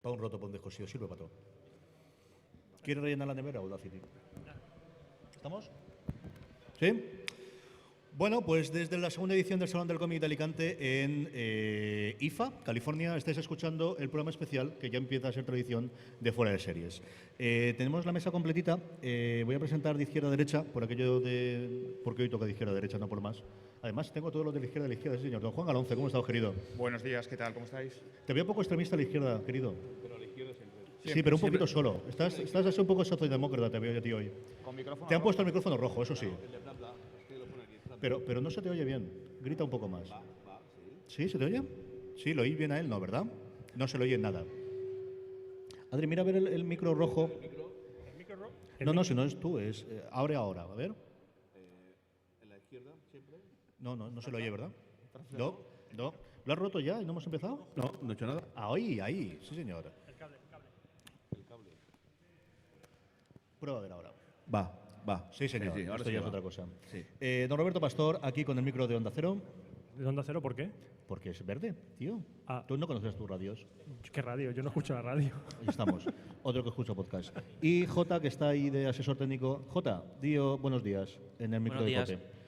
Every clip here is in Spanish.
Para un roto, para un descosido, sirve para todo. ¿Quieres rellenar la nevera o Audacity? ¿Estamos? ¿Sí? Bueno, pues desde la segunda edición del Salón del Cómic de Alicante en IFA, California, estáis escuchando el programa especial que ya empieza a ser tradición de Fuera de Series. Tenemos la mesa completita. Voy a presentar de izquierda a derecha, por aquello de... porque hoy toca de izquierda a derecha, no por más. Además, tengo todos los de la izquierda, sí, señor. Don Juan Galonce, ¿cómo estás, querido? Buenos días, ¿qué tal? ¿Cómo estáis? Te veo un poco extremista a la izquierda, querido. Pero a la izquierda siempre. Sí, pero un poquito solo. Estás así un poco socialdemócrata, te veo yo a ti hoy. Con micrófono. Te han puesto el micrófono rojo, eso sí. El de plata, es que lo pone aquí. Pero no se te oye bien. Grita un poco más. ¿Sí? ¿Se te oye? Sí, lo oí bien a él, ¿no? ¿Verdad? No se lo oye en nada. Adri, mira a ver el micro rojo. ¿El micro rojo? No, si no es tú, es abre ahora. A ver. En la izquierda siempre. No se lo oye, ¿verdad? No. ¿Lo has roto ya y no hemos empezado? No, no he hecho nada. Ahí. Sí, señor. El cable. Prueba a ver ahora. Va. Sí, señor. Sí, ahora Esto sí ya es va. otra cosa. Sí. Don Roberto Pastor, aquí con el micro de Onda Cero. ¿De Onda Cero por qué? Porque es verde, tío. Ah. Tú no conoces tus radios. ¿Qué radio? Yo no escucho la radio. Ahí estamos. Otro que escucha podcast. Y Jota, que está ahí de asesor técnico. Jota, dio buenos días en el micro Buenos de días. Cope.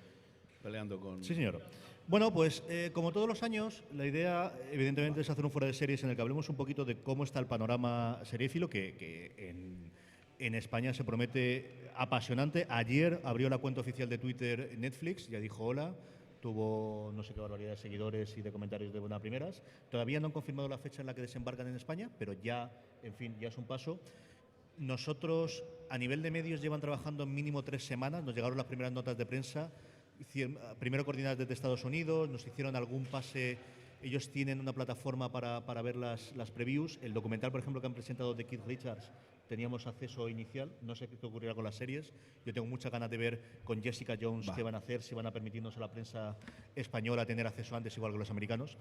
Peleando con. Sí, señor. Bueno, pues como todos los años, la idea evidentemente es hacer un fuera de series en el que hablemos un poquito de cómo está el panorama seriéfilo, que en España se promete apasionante. Ayer abrió la cuenta oficial de Twitter Netflix, ya dijo hola. Tuvo no sé qué barbaridad de seguidores y de comentarios de buenas primeras. Todavía no han confirmado la fecha en la que desembarcan en España, pero ya, en fin, ya es un paso. Nosotros, a nivel de medios, llevan trabajando mínimo 3 semanas. Nos llegaron las primeras notas de prensa, primero coordinadas desde Estados Unidos, nos hicieron algún pase. Ellos tienen una plataforma para ver las previews. El documental, por ejemplo, que han presentado de Keith Richards, teníamos acceso inicial. No sé qué ocurrirá con las series. Yo tengo muchas ganas de ver con Jessica Jones qué van a hacer, si van a permitirnos a la prensa española tener acceso antes, igual que los americanos.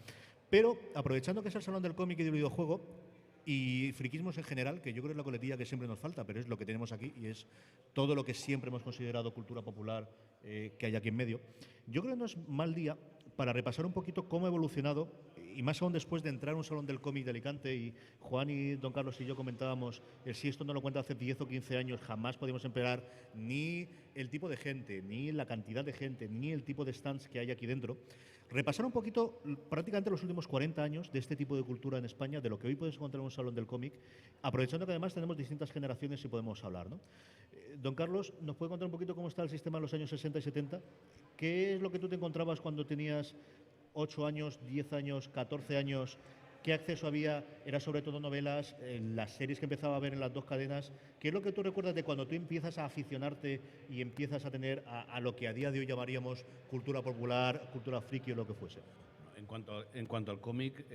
Pero, aprovechando que es el Salón del Cómic y del Videojuego, y friquismos en general, que yo creo que es la coletilla que siempre nos falta, pero es lo que tenemos aquí y es todo lo que siempre hemos considerado cultura popular que hay aquí en medio. Yo creo que no es mal día para repasar un poquito cómo ha evolucionado, y más aún después de entrar a un salón del cómic de Alicante, y Juan y don Carlos y yo comentábamos, si esto no lo cuenta hace 10 o 15 años, jamás podíamos esperar ni el tipo de gente, ni la cantidad de gente, ni el tipo de stands que hay aquí dentro. Repasar un poquito prácticamente los últimos 40 años de este tipo de cultura en España, de lo que hoy puedes encontrar en un salón del cómic, aprovechando que además tenemos distintas generaciones y podemos hablar, ¿no? Don Carlos, ¿nos puede contar un poquito cómo está el sistema en los años 60 y 70? ¿Qué es lo que tú te encontrabas cuando tenías 8 años, 10 años, 14 años? ¿Qué acceso había? ¿Era sobre todo novelas? ¿Las series que empezaba a ver en las dos cadenas? ¿Qué es lo que tú recuerdas de cuando tú empiezas a aficionarte y empiezas a tener a lo que a día de hoy llamaríamos cultura popular, cultura friki o lo que fuese? En cuanto al cómic,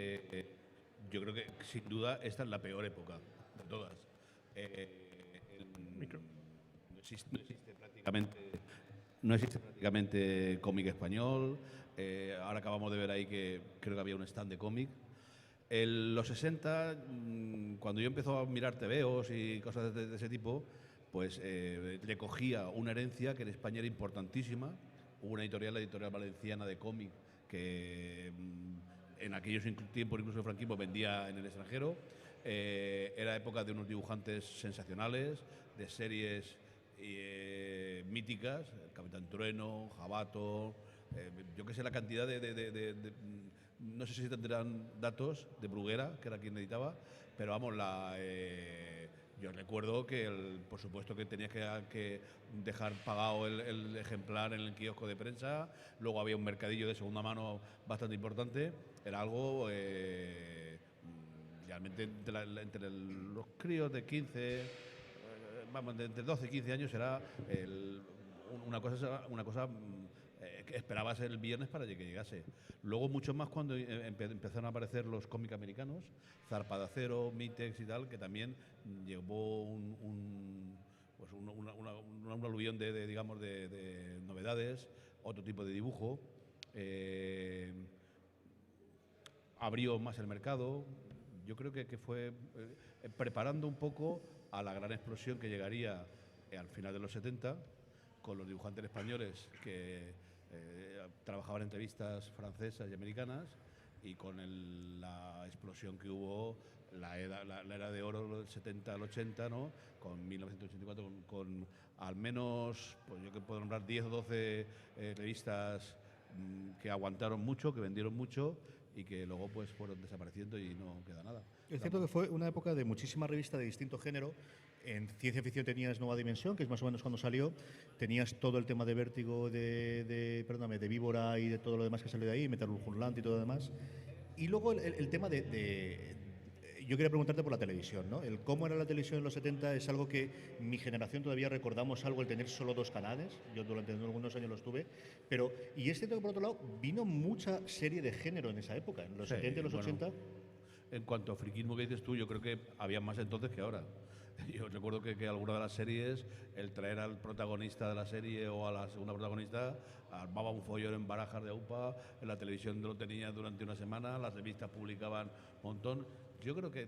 yo creo que sin duda esta es la peor época de todas. No existe prácticamente cómic español. Ahora acabamos de ver ahí que creo que había un stand de cómic. En los 60, cuando yo empezó a mirar tebeos y cosas de ese tipo, pues le cogía una herencia que en España era importantísima. Hubo una editorial, la Editorial Valenciana de cómic, que en aquellos tiempos, incluso el franquismo, vendía en el extranjero. Era época de unos dibujantes sensacionales, de series míticas, el Capitán Trueno, Jabato, yo qué sé, la cantidad no sé si tendrán datos de Bruguera, que era quien editaba, pero vamos, yo recuerdo que, por supuesto, que tenías que dejar pagado el ejemplar en el kiosco de prensa. Luego había un mercadillo de segunda mano bastante importante. Era algo realmente entre los críos de 15, vamos, de entre 12 y 15 años era una cosa que esperabas el viernes para que llegase. Luego mucho más cuando empezaron a aparecer los cómics americanos, Zarpa de Acero, Mitex y tal, que también llevó un aluvión de novedades, otro tipo de dibujo. Abrió más el mercado. Yo creo que fue preparando un poco a la gran explosión que llegaría al final de los 70 con los dibujantes españoles que trabajaban en revistas francesas y americanas, y con la explosión que hubo la era de oro del 70 al 80, ¿no? Con 1984, con al menos, pues yo que puedo nombrar 10 o 12 revistas que aguantaron mucho, que vendieron mucho y que luego pues fueron desapareciendo y no queda nada. Es cierto que fue una época de muchísimas revistas de distinto género. En ciencia ficción tenías Nueva Dimensión, que es más o menos cuando salió. Tenías todo el tema de Vértigo, de Víbora y de todo lo demás que salió de ahí, Metal Hurlant y todo lo demás. Y luego el tema yo quería preguntarte por la televisión, ¿no? El cómo era la televisión en los 70 es algo que mi generación todavía recordamos algo, el tener solo 2 canales. Yo durante algunos años los tuve. Pero, y es cierto que por otro lado, vino mucha serie de género en esa época, en los 70 y los 80. En cuanto a friquismo que dices tú, yo creo que había más entonces que ahora. Yo recuerdo que alguna de las series, el traer al protagonista de la serie o a la segunda protagonista, armaba un follón en barajas de UPA, en la televisión lo tenía durante una semana, las revistas publicaban un montón. Yo creo que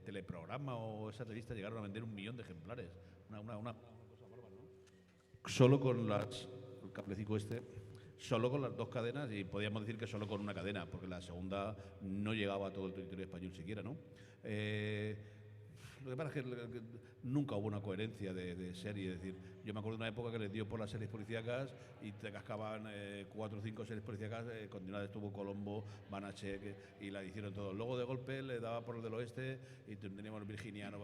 Teleprograma o esas revistas llegaron a vender 1 millón de ejemplares. Solo con el cablecito solo con las 2 cadenas, y podríamos decir que solo con una cadena, porque la segunda no llegaba a todo el territorio español siquiera, ¿no? Lo que pasa es que nunca hubo una coherencia de serie. Es decir, yo me acuerdo de una época que les dio por las series policíacas y te cascaban 4 o 5 series policíacas. Continuada estuvo Colombo, Banachek y la hicieron todos. Luego de golpe le daba por el del oeste y teníamos el virginiano.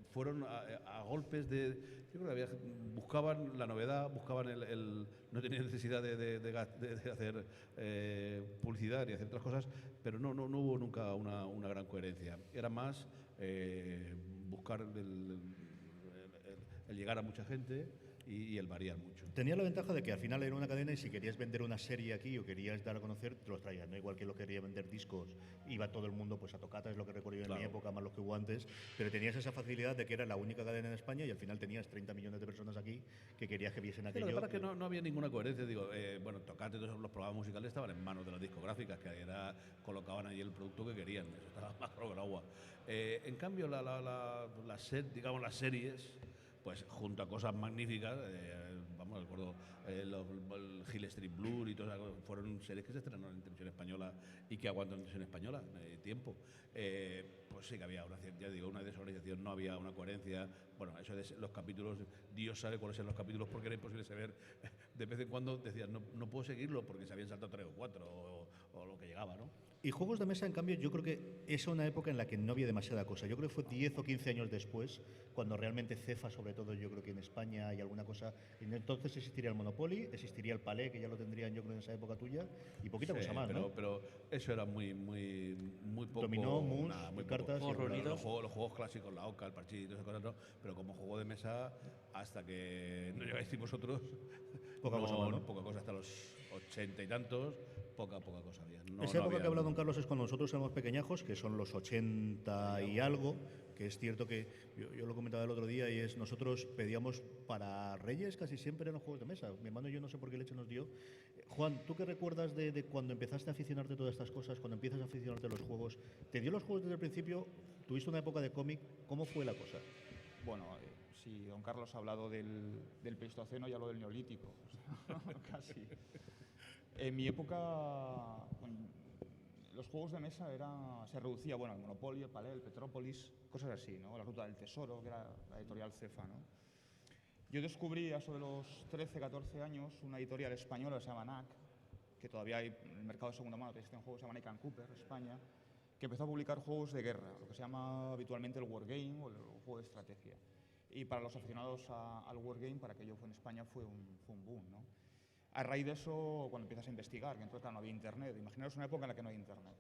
Fueron a golpes de. Yo creo que buscaban la novedad, buscaban no tenían necesidad de hacer publicidad y hacer otras cosas, pero no hubo nunca una gran coherencia. Era más buscar el llegar a mucha gente y el variar mucho. Tenía la ventaja de que al final era una cadena y si querías vender una serie aquí o querías dar a conocer, te los traían, ¿no? Igual que lo quería vender discos, iba todo el mundo pues a Tocata, es lo que recuerdo yo en mi época, más lo que hubo antes, pero tenías esa facilidad de que era la única cadena en España y al final tenías 30 millones de personas aquí que querías que viesen aquello. Pero que no había ninguna coherencia. Digo, bueno, Tocata y todos los programas musicales estaban en manos de las discográficas, que colocaban allí el producto que querían, eso estaba más rojo que el agua. En cambio, las series, pues junto a cosas magníficas, recuerdo el Hill Street Blues y todas esas fueron series que se estrenaron en televisión española y que aguantan en televisión española tiempo. Pues sí que había una desorganización, no había una coherencia. Bueno, eso de los capítulos, Dios sabe cuáles eran los capítulos porque era imposible saber. De vez en cuando decías, no puedo seguirlo porque se habían saltado 3 o 4 o lo que llegaba, ¿no? Y juegos de mesa, en cambio, yo creo que es una época en la que no había demasiada cosa. Yo creo que fue 10 o 15 años después, cuando realmente Cefa, sobre todo, yo creo que en España y alguna cosa. Entonces existiría el Monopoly, existiría el Palé, que ya lo tendrían yo creo en esa época tuya, y poquita cosa más, ¿no? Pero eso era muy poco. Dominó, mus, muy cartas. Los juegos clásicos, la Oca, el Parchís y todas esas cosas, ¿no? Pero como juego de mesa, hasta que no llegáis vosotros, poca cosa más, ¿no? Poca cosa, hasta los 80 y tantos, poca cosa había. Esa época que ha hablado don Carlos es cuando nosotros éramos pequeñajos, que son los 80 y algo, que es cierto que yo lo comentaba el otro día y es nosotros pedíamos para Reyes casi siempre eran los juegos de mesa. Mi hermano y yo no sé por qué leche nos dio. Juan, ¿tú qué recuerdas de cuando empezaste a aficionarte a todas estas cosas, cuando empiezas a aficionarte a los juegos? ¿Te dio los juegos desde el principio? ¿Tuviste una época de cómic? ¿Cómo fue la cosa? Bueno, si don Carlos ha hablado del Pleistoceno y habló del Neolítico, casi. En mi época, los juegos de mesa se reducía, bueno, el Monopoly, el Palé, el Petrópolis, cosas así, ¿no? La Ruta del Tesoro, que era la editorial Cefa, ¿no? Yo descubrí a eso de los 13, 14 años una editorial española que se llama NAC, que todavía hay en el mercado de segunda mano, que existe un juego que se llama Nick & Cooper, España, que empezó a publicar juegos de guerra, lo que se llama habitualmente el Wargame o el juego de estrategia. Y para los aficionados al Wargame, para que yo fue en España, fue un boom, ¿no? A raíz de eso, cuando empiezas a investigar, que entonces claro, no había internet, imaginaros una época en la que no hay internet.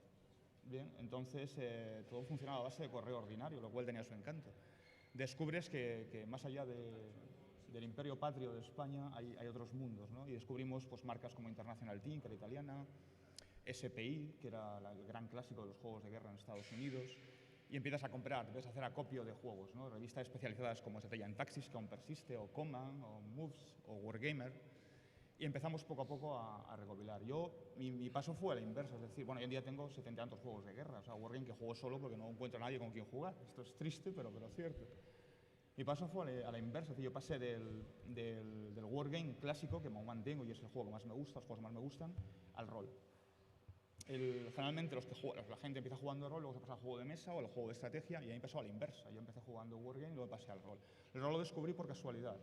Bien, entonces todo funcionaba a base de correo ordinario, lo cual tenía su encanto. Descubres que más allá del imperio patrio de España hay otros mundos, ¿no? Y descubrimos pues, marcas como International Team, que era italiana, SPI, que era el gran clásico de los juegos de guerra en Estados Unidos, y empiezas a comprar, empiezas a hacer acopio de juegos, ¿no? Revistas especializadas como Estrategia en Taxis, que aún persiste, o Command, o Moves, o Wargamer. Y empezamos poco a poco a recopilar. Mi paso fue a la inversa, es decir, bueno, hoy en día tengo 70 y tantos juegos de guerra, o sea, Wargame que juego solo porque no encuentro a nadie con quien jugar. Esto es triste, pero cierto. Mi paso fue a la inversa, es decir, yo pasé del Wargame clásico, que me mantengo y es el juego que más me gusta, los juegos que más me gustan, al rol. generalmente la gente empieza jugando rol, luego se pasa al juego de mesa o al juego de estrategia, y a mí pasó a la inversa. Yo empecé jugando Wargame y luego pasé al rol. El rol lo descubrí por casualidad,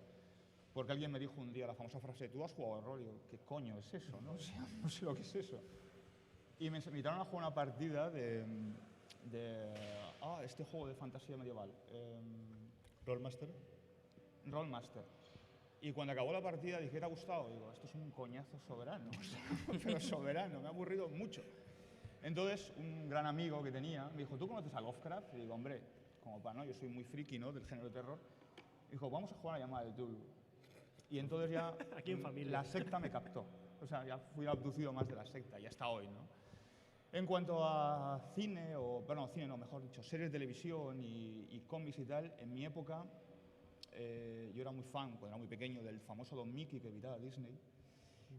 porque alguien me dijo un día la famosa frase: ¿tú has jugado al rol? Y yo, ¿qué coño es eso? No, o sea, no sé lo que es eso. Y me invitaron a jugar una partida de este juego de fantasía medieval. ¿Rollmaster? Rollmaster. Y cuando acabó la partida dije: ¿te ha gustado? Y digo, esto es un coñazo soberano, o sea, pero soberano, me ha aburrido mucho. Entonces, un gran amigo que tenía me dijo: ¿tú conoces a Lovecraft? Y digo, hombre, como para no, yo soy muy friki, ¿no?, del género de terror. Dijo, vamos a jugar a la llamada de Cthulhu. Y entonces ya Aquí en familia. la secta me captó. O sea, ya fui abducido más de la secta y hasta hoy, ¿no? En cuanto a cine, cine no, mejor dicho, series de televisión y cómics y tal, en mi época yo era muy fan, cuando era muy pequeño, del famoso Don Mickey que editaba Disney.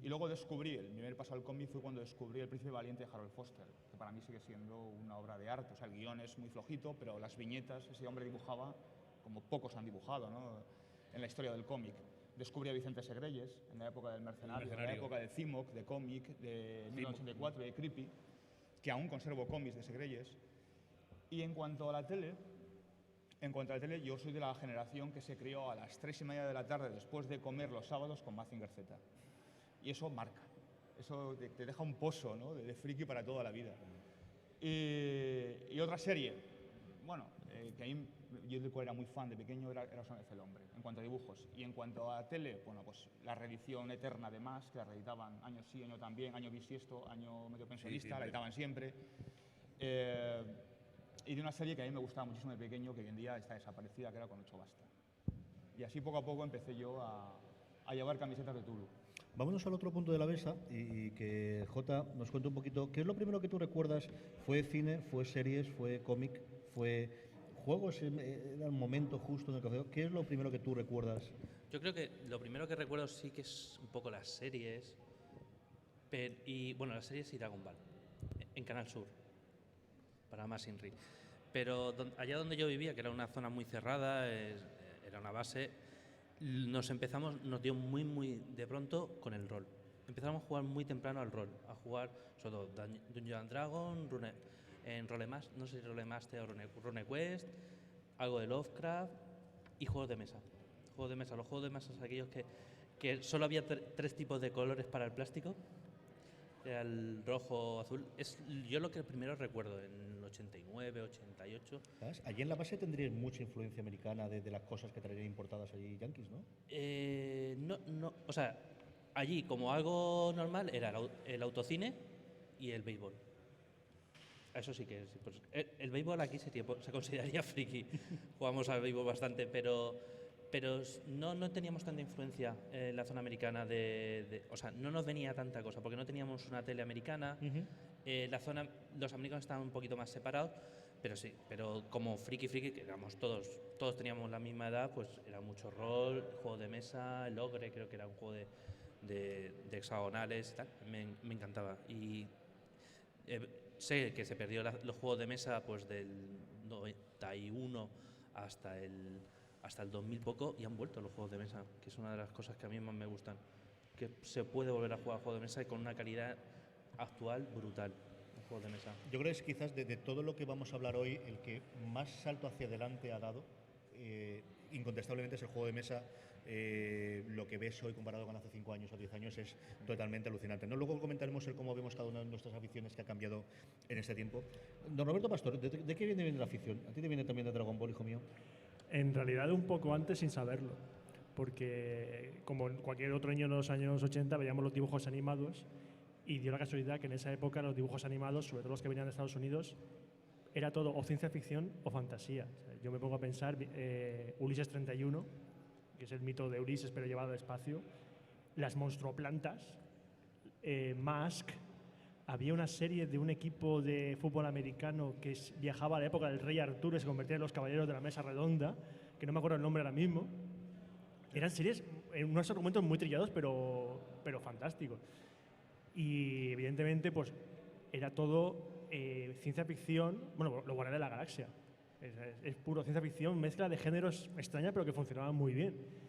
Y luego descubrí, el primer paso al cómic fue cuando descubrí El Príncipe Valiente de Harold Foster, que para mí sigue siendo una obra de arte. O sea, el guión es muy flojito, pero las viñetas, ese hombre dibujaba como pocos han dibujado, ¿no?, en la historia del cómic. Descubrí a Vicente Segreyes en la época del Mercenario, en la época de Cimoc, de cómic, de 1984, de Creepy, que aún conservo cómics de Segreyes. Y en cuanto a la tele, yo soy de la generación que se crió a las 3:30 de la tarde después de comer los sábados con Mazinger Z. Y eso marca, eso te deja un pozo, ¿no?, de friki para toda la vida. Y otra serie, bueno, que a mí, yo de cual era muy fan de pequeño, era Los Años del Hombre, en cuanto a dibujos. Y en cuanto a tele, bueno, pues la reedición eterna de Más, que la reeditaban año sí, año también, año bisiesto, año medio pensionista, la editaban siempre. Y de una serie que a mí me gustaba muchísimo de pequeño, que hoy en día está desaparecida, que era Con Ocho Basta. Y así poco a poco empecé yo a llevar camisetas de Tulu. Vámonos al otro punto de la mesa y que Jota nos cuente un poquito. ¿Qué es lo primero que tú recuerdas? ¿Fue cine, fue series, fue cómic, fue juegos? ¿Era el momento justo en el que... ¿Qué es lo primero que tú recuerdas? Yo creo que lo primero que recuerdo sí que es un poco las series. Las series y Dragon Ball, en Canal Sur, para más Inri. Pero allá donde yo vivía, que era una zona muy cerrada, era una base, nos dio muy de pronto con el rol. Empezamos a jugar muy temprano al rol, a jugar sobre todo Dungeons & Dragons, Rolemaster, no sé si Rolemaster o RuneQuest, algo de Lovecraft y juegos de mesa. Los juegos de mesa son aquellos que solo había tres tipos de colores para el plástico. Era el rojo, azul. Yo lo que primero recuerdo, en el 89, 88. ¿Sabes? Allí en la base tendríais mucha influencia americana de las cosas que traerían importadas allí yankees, ¿no? No, o sea, allí como algo normal era el autocine y el béisbol. Eso sí que es. Pues, el béisbol aquí se consideraría friki. Jugamos al béisbol bastante, pero no teníamos tanta influencia en la zona americana o sea, no nos venía tanta cosa, porque no teníamos una tele americana. Los americanos estaban un poquito más separados, pero como friki, que éramos todos teníamos la misma edad, pues era mucho rol, juego de mesa, el Ogre, creo que era un juego de hexagonales y tal, me encantaba. Y sé que se perdió los juegos de mesa pues del 91 hasta el 2000 poco, y han vuelto los juegos de mesa, que es una de las cosas que a mí más me gustan, que se puede volver a jugar a juegos de mesa y con una calidad actual brutal, los juegos de mesa. Yo creo que es quizás de todo lo que vamos a hablar hoy el que más salto hacia adelante ha dado, incontestablemente es el juego de mesa. Lo que ves hoy comparado con hace 5 años o 10 años es totalmente alucinante, ¿no? Luego comentaremos el cómo vemos cada una de nuestras aficiones que ha cambiado en este tiempo. Don Roberto Pastor, ¿de qué viene la afición? ¿A ti te viene también de Dragon Ball, hijo mío? En realidad un poco antes sin saberlo, porque como en cualquier otro niño en los años 80 veíamos los dibujos animados y dio la casualidad que en esa época los dibujos animados, sobre todo los que venían de Estados Unidos, era todo o ciencia ficción o fantasía. O sea, yo me pongo a pensar Ulises 31, que es el mito de Ulises pero llevado al espacio, las monstruoplantas, Mask. Había una serie de un equipo de fútbol americano que viajaba a la época del rey Arturo y se convertía en los caballeros de la mesa redonda, que no me acuerdo el nombre ahora mismo. Eran series en unos argumentos muy trillados, pero fantásticos. Y evidentemente pues era todo ciencia ficción, bueno, lo Guardianes de la Galaxia. Es puro ciencia ficción, mezcla de géneros extraña, pero que funcionaba muy bien.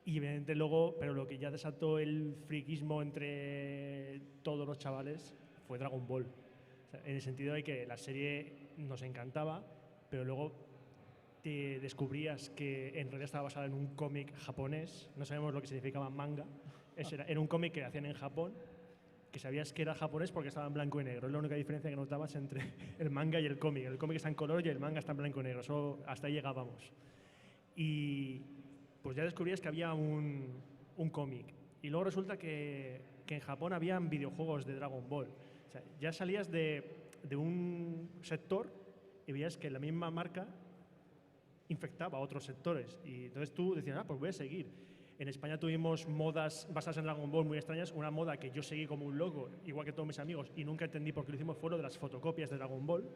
Y evidentemente luego, pero lo que ya desató el friquismo entre todos los chavales fue Dragon Ball. O sea, en el sentido de que la serie nos encantaba, pero luego te descubrías que en realidad estaba basada en un cómic japonés, no sabemos lo que significaba manga, era un cómic que hacían en Japón, que sabías que era japonés porque estaba en blanco y negro. Es la única diferencia que notabas entre el manga y el cómic. El cómic está en color y el manga está en blanco y negro. Solo hasta ahí llegábamos. Y pues ya descubrías que había un cómic. Y luego resulta que en Japón habían videojuegos de Dragon Ball. O sea, ya salías de un sector y veías que la misma marca infectaba a otros sectores. Y entonces tú decías, pues voy a seguir. En España tuvimos modas basadas en Dragon Ball muy extrañas. Una moda que yo seguí como un loco, igual que todos mis amigos, y nunca entendí por qué lo hicimos, fue lo de las fotocopias de Dragon Ball.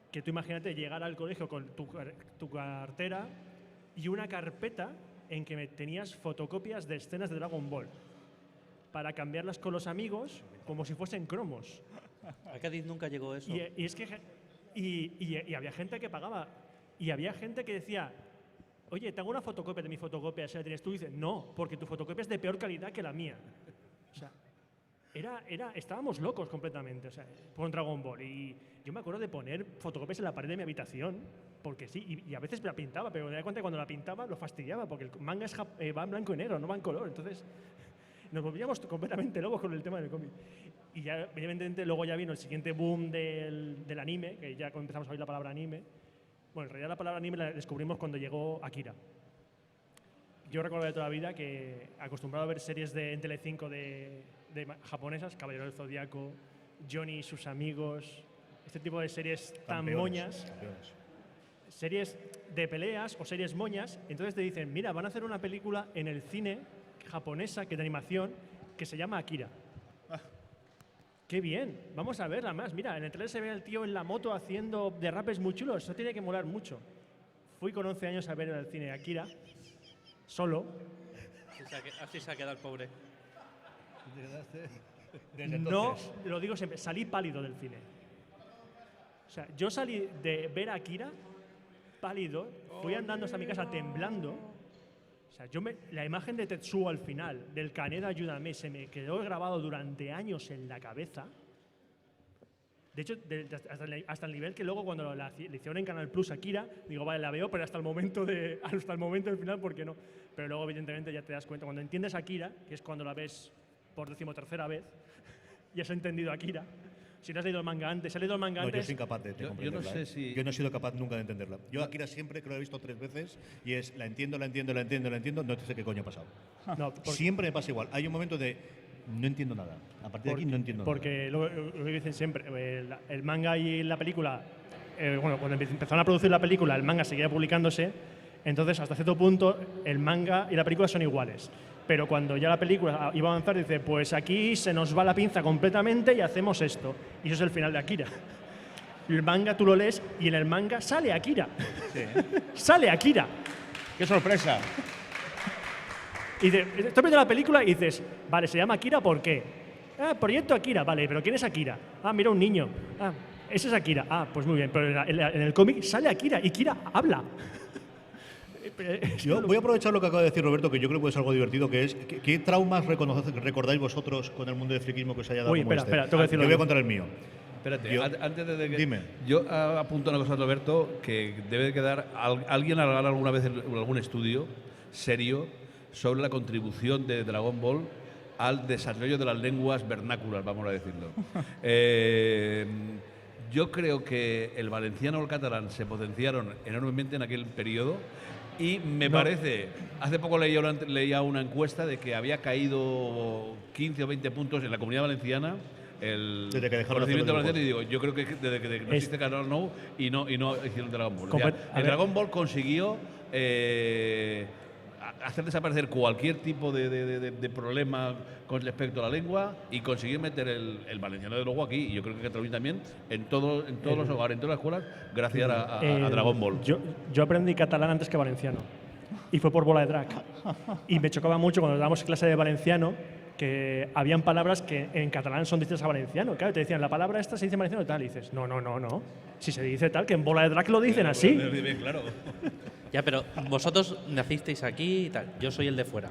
Que tú imagínate llegar al colegio con tu cartera y una carpeta en que tenías fotocopias de escenas de Dragon Ball para cambiarlas con los amigos como si fuesen cromos. A Cádiz nunca llegó eso. Y es que y había gente que pagaba. Y había gente que decía, oye, te hago una fotocopia de mi fotocopia, ¿se la tienes tú? Y dices, no, porque tu fotocopia es de peor calidad que la mía. O sea, estábamos locos completamente, o sea, con Dragon Ball. Y yo me acuerdo de poner fotocopias en la pared de mi habitación, porque sí, y a veces la pintaba, pero me da cuenta que cuando la pintaba lo fastidiaba, porque el manga va en blanco y negro, no va en color. Entonces nos volvíamos completamente locos con el tema del cómic. Y ya, evidentemente, luego ya vino el siguiente boom del anime, que ya empezamos a oír la palabra anime. Bueno, en realidad la palabra anime la descubrimos cuando llegó Akira. Yo recuerdo de toda la vida que, acostumbrado a ver series en Telecinco de japonesas, Caballero del Zodiaco, Johnny y sus amigos, este tipo de series tan moñas, series de peleas o series moñas, entonces te dicen, mira, van a hacer una película en el cine japonesa, que de animación, que se llama Akira. ¡Qué bien! Vamos a verla más. Mira, en el trailer se ve al tío en la moto haciendo derrapes muy chulos. Eso tiene que molar mucho. Fui con 11 años a ver en el cine Akira, solo. Así se ha quedado el pobre. No, lo digo siempre, salí pálido del cine. O sea, yo salí de ver a Akira pálido, fui andando hasta mi casa temblando. O sea, la imagen de Tetsuo al final, del Kaneda Ayúdame, se me quedó grabado durante años en la cabeza. De hecho, hasta el nivel que luego cuando le hicieron en Canal Plus Akira, digo, vale, la veo, pero hasta el momento del final, ¿por qué no? Pero luego, evidentemente, ya te das cuenta. Cuando entiendes Akira, que es cuando la ves por 13ª vez, ya has entendido Akira. Si no has leído el manga antes, No, yo soy incapaz de comprenderla. Yo no sé si... Yo no he sido capaz nunca de entenderla. Yo Akira siempre, que lo he visto 3 veces, y es, la entiendo, no sé qué coño ha pasado. No, Siempre me pasa igual. Hay un momento de, no entiendo nada. A partir de aquí no entiendo porque nada. Porque lo que dicen siempre, el manga y la película, bueno, cuando empezaron a producir la película, el manga seguía publicándose, entonces hasta cierto punto el manga y la película son iguales. Pero cuando ya la película iba a avanzar, dice, pues aquí se nos va la pinza completamente y hacemos esto. Y eso es el final de Akira. El manga tú lo lees y en el manga sale Akira. Sí. ¡Sale Akira! ¡Qué sorpresa! Y estás viendo la película y dices, vale, se llama Akira, ¿por qué? Proyecto Akira, vale, pero ¿quién es Akira? Mira, un niño. Ese es Akira. Pues muy bien, pero en el cómic sale Akira y Akira habla. Yo voy a aprovechar lo que acaba de decir Roberto, que yo creo que es algo divertido, que es, ¿qué traumas recordáis vosotros con el mundo del friquismo que os haya dado? Espera, tengo que decirlo. Yo voy a contar el mío. Espérate, antes de que... Dime. Yo apunto una cosa, Roberto, que debe de quedar... Alguien hará alguna vez algún estudio serio sobre la contribución de Dragon Ball al desarrollo de las lenguas vernáculas, vamos a decirlo. Yo creo que el valenciano o el catalán se potenciaron enormemente en aquel periodo y me parece, hace poco leía una encuesta de que había caído 15 o 20 puntos en la Comunidad Valenciana desde que dejaron conocimiento valenciano, y digo, yo creo que desde que no existe Canal No y no hicieron Dragon Ball. El Dragon Ball consiguió hacer desaparecer cualquier tipo de problema con respecto a la lengua y conseguir meter el valenciano de luego aquí, y yo creo que Cataluña también, en todos los hogares, en todas las escuelas, gracias a Dragon Ball. Yo aprendí catalán antes que valenciano, y fue por Bola de Drac. Y me chocaba mucho cuando dábamos clase de valenciano, que habían palabras que en catalán son distintas a valenciano. Claro, te decían, la palabra esta se dice en valenciano y tal, y dices, no. Si se dice tal, que en Bola de Drac lo dicen así. Claro. Ya, pero vosotros nacisteis aquí y tal. Yo soy el de fuera.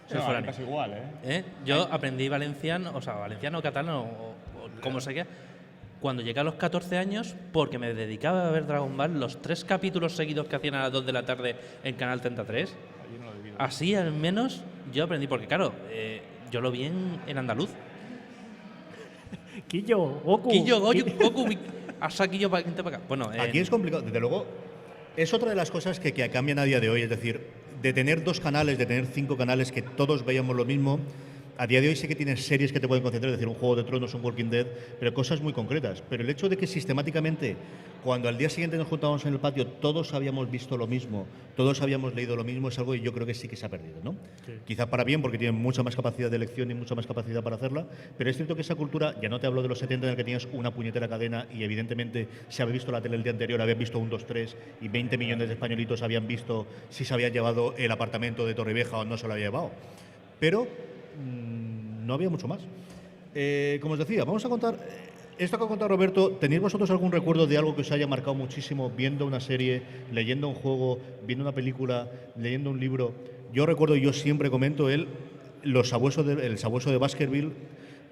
Soy foráneo. Es igual, Yo aprendí valenciano, o sea, valenciano, catalán o como seguía. Cuando llegué a los 14 años, porque me dedicaba a ver Dragon Ball, los 3 capítulos seguidos que hacían a las 2 de la tarde en Canal 33, Yo no lo he vivido. así al menos yo aprendí, porque claro, yo lo vi en andaluz. Quillo, Goku. Quillo, Goku, hasta Quillo para acá. Bueno, Aquí es complicado, desde luego. Es otra de las cosas que cambian a día de hoy, es decir, de tener 2 canales, de tener 5 canales que todos veíamos lo mismo. A día de hoy sí que tienes series que te pueden concentrar, es decir, un Juego de Tronos, un Walking Dead, pero cosas muy concretas. Pero el hecho de que sistemáticamente, cuando al día siguiente nos juntábamos en el patio, todos habíamos visto lo mismo, todos habíamos leído lo mismo, es algo que yo creo que sí que se ha perdido, ¿no? Sí. Quizá para bien, porque tienen mucha más capacidad de elección y mucha más capacidad para hacerla, pero es cierto que esa cultura, ya no te hablo de los 70 en el que tenías una puñetera cadena y evidentemente si había visto la tele el día anterior, habían visto un 2, 3 y 20 millones de españolitos habían visto si se habían llevado el apartamento de Torrevieja o no se lo había llevado. Pero no había mucho más. Como os decía, vamos a contar esto que ha contado Roberto. ¿Tenéis vosotros algún recuerdo de algo que os haya marcado muchísimo viendo una serie, leyendo un juego, viendo una película, leyendo un libro? Yo recuerdo, yo siempre comento el sabueso de Baskerville.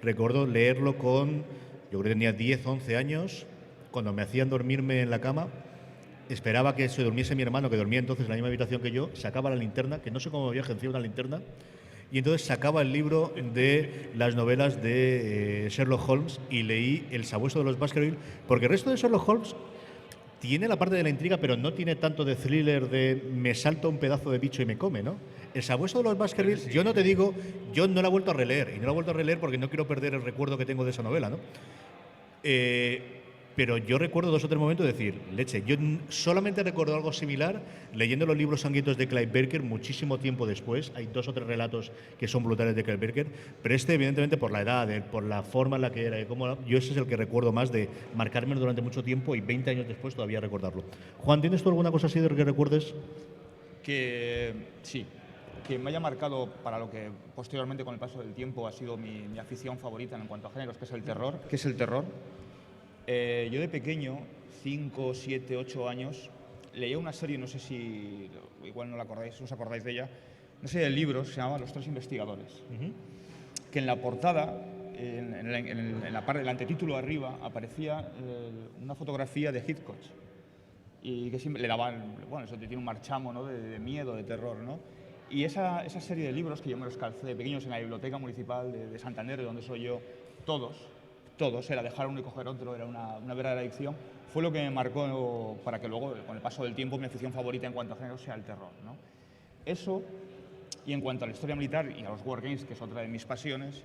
Recuerdo leerlo yo creo que tenía 10, 11 años, cuando me hacían dormirme en la cama. Esperaba que se durmiese mi hermano, que dormía entonces en la misma habitación que yo, sacaba la linterna, que no sé cómo había agenciado una linterna, y entonces sacaba el libro de las novelas de Sherlock Holmes y leí El sabueso de los Baskerville, porque el resto de Sherlock Holmes tiene la parte de la intriga, pero no tiene tanto de thriller de me salta un pedazo de bicho y me come, ¿no? El sabueso de los Baskerville, yo no te digo, yo no la he vuelto a releer, y no la he vuelto a releer porque no quiero perder el recuerdo que tengo de esa novela, ¿no? Pero yo recuerdo 2 o 3 momentos de decir, leche, yo solamente recuerdo algo similar leyendo los libros sangrientos de Clive Barker muchísimo tiempo después. Hay 2 o 3 relatos que son brutales de Clive Barker, pero evidentemente por la edad, por la forma en la que era, yo ese es el que recuerdo más de marcarme durante mucho tiempo y 20 años después todavía recordarlo. Juan, ¿tienes tú alguna cosa así de que recuerdes? Que sí, que me haya marcado para lo que posteriormente con el paso del tiempo ha sido mi afición favorita en cuanto a géneros, que es el terror. Yo de pequeño, 5, 7, 8 años, leía una serie, no sé si igual no la acordáis, os acordáis de ella, una serie de libros, se llamaba Los 3 investigadores, que en la portada, en la parte del antetítulo arriba, aparecía una fotografía de Hitchcock, y que siempre le daban, bueno, eso tiene un marchamo, ¿no?, de miedo, de terror, ¿no? Y esa serie de libros que yo me los calcé de pequeños en la biblioteca municipal de Santander, de donde soy yo, todos, era dejar uno y coger otro, era una verdadera adicción, fue lo que me marcó para que luego, con el paso del tiempo, mi afición favorita en cuanto a género sea el terror, ¿no? Eso, y en cuanto a la historia militar y a los wargames, que es otra de mis pasiones,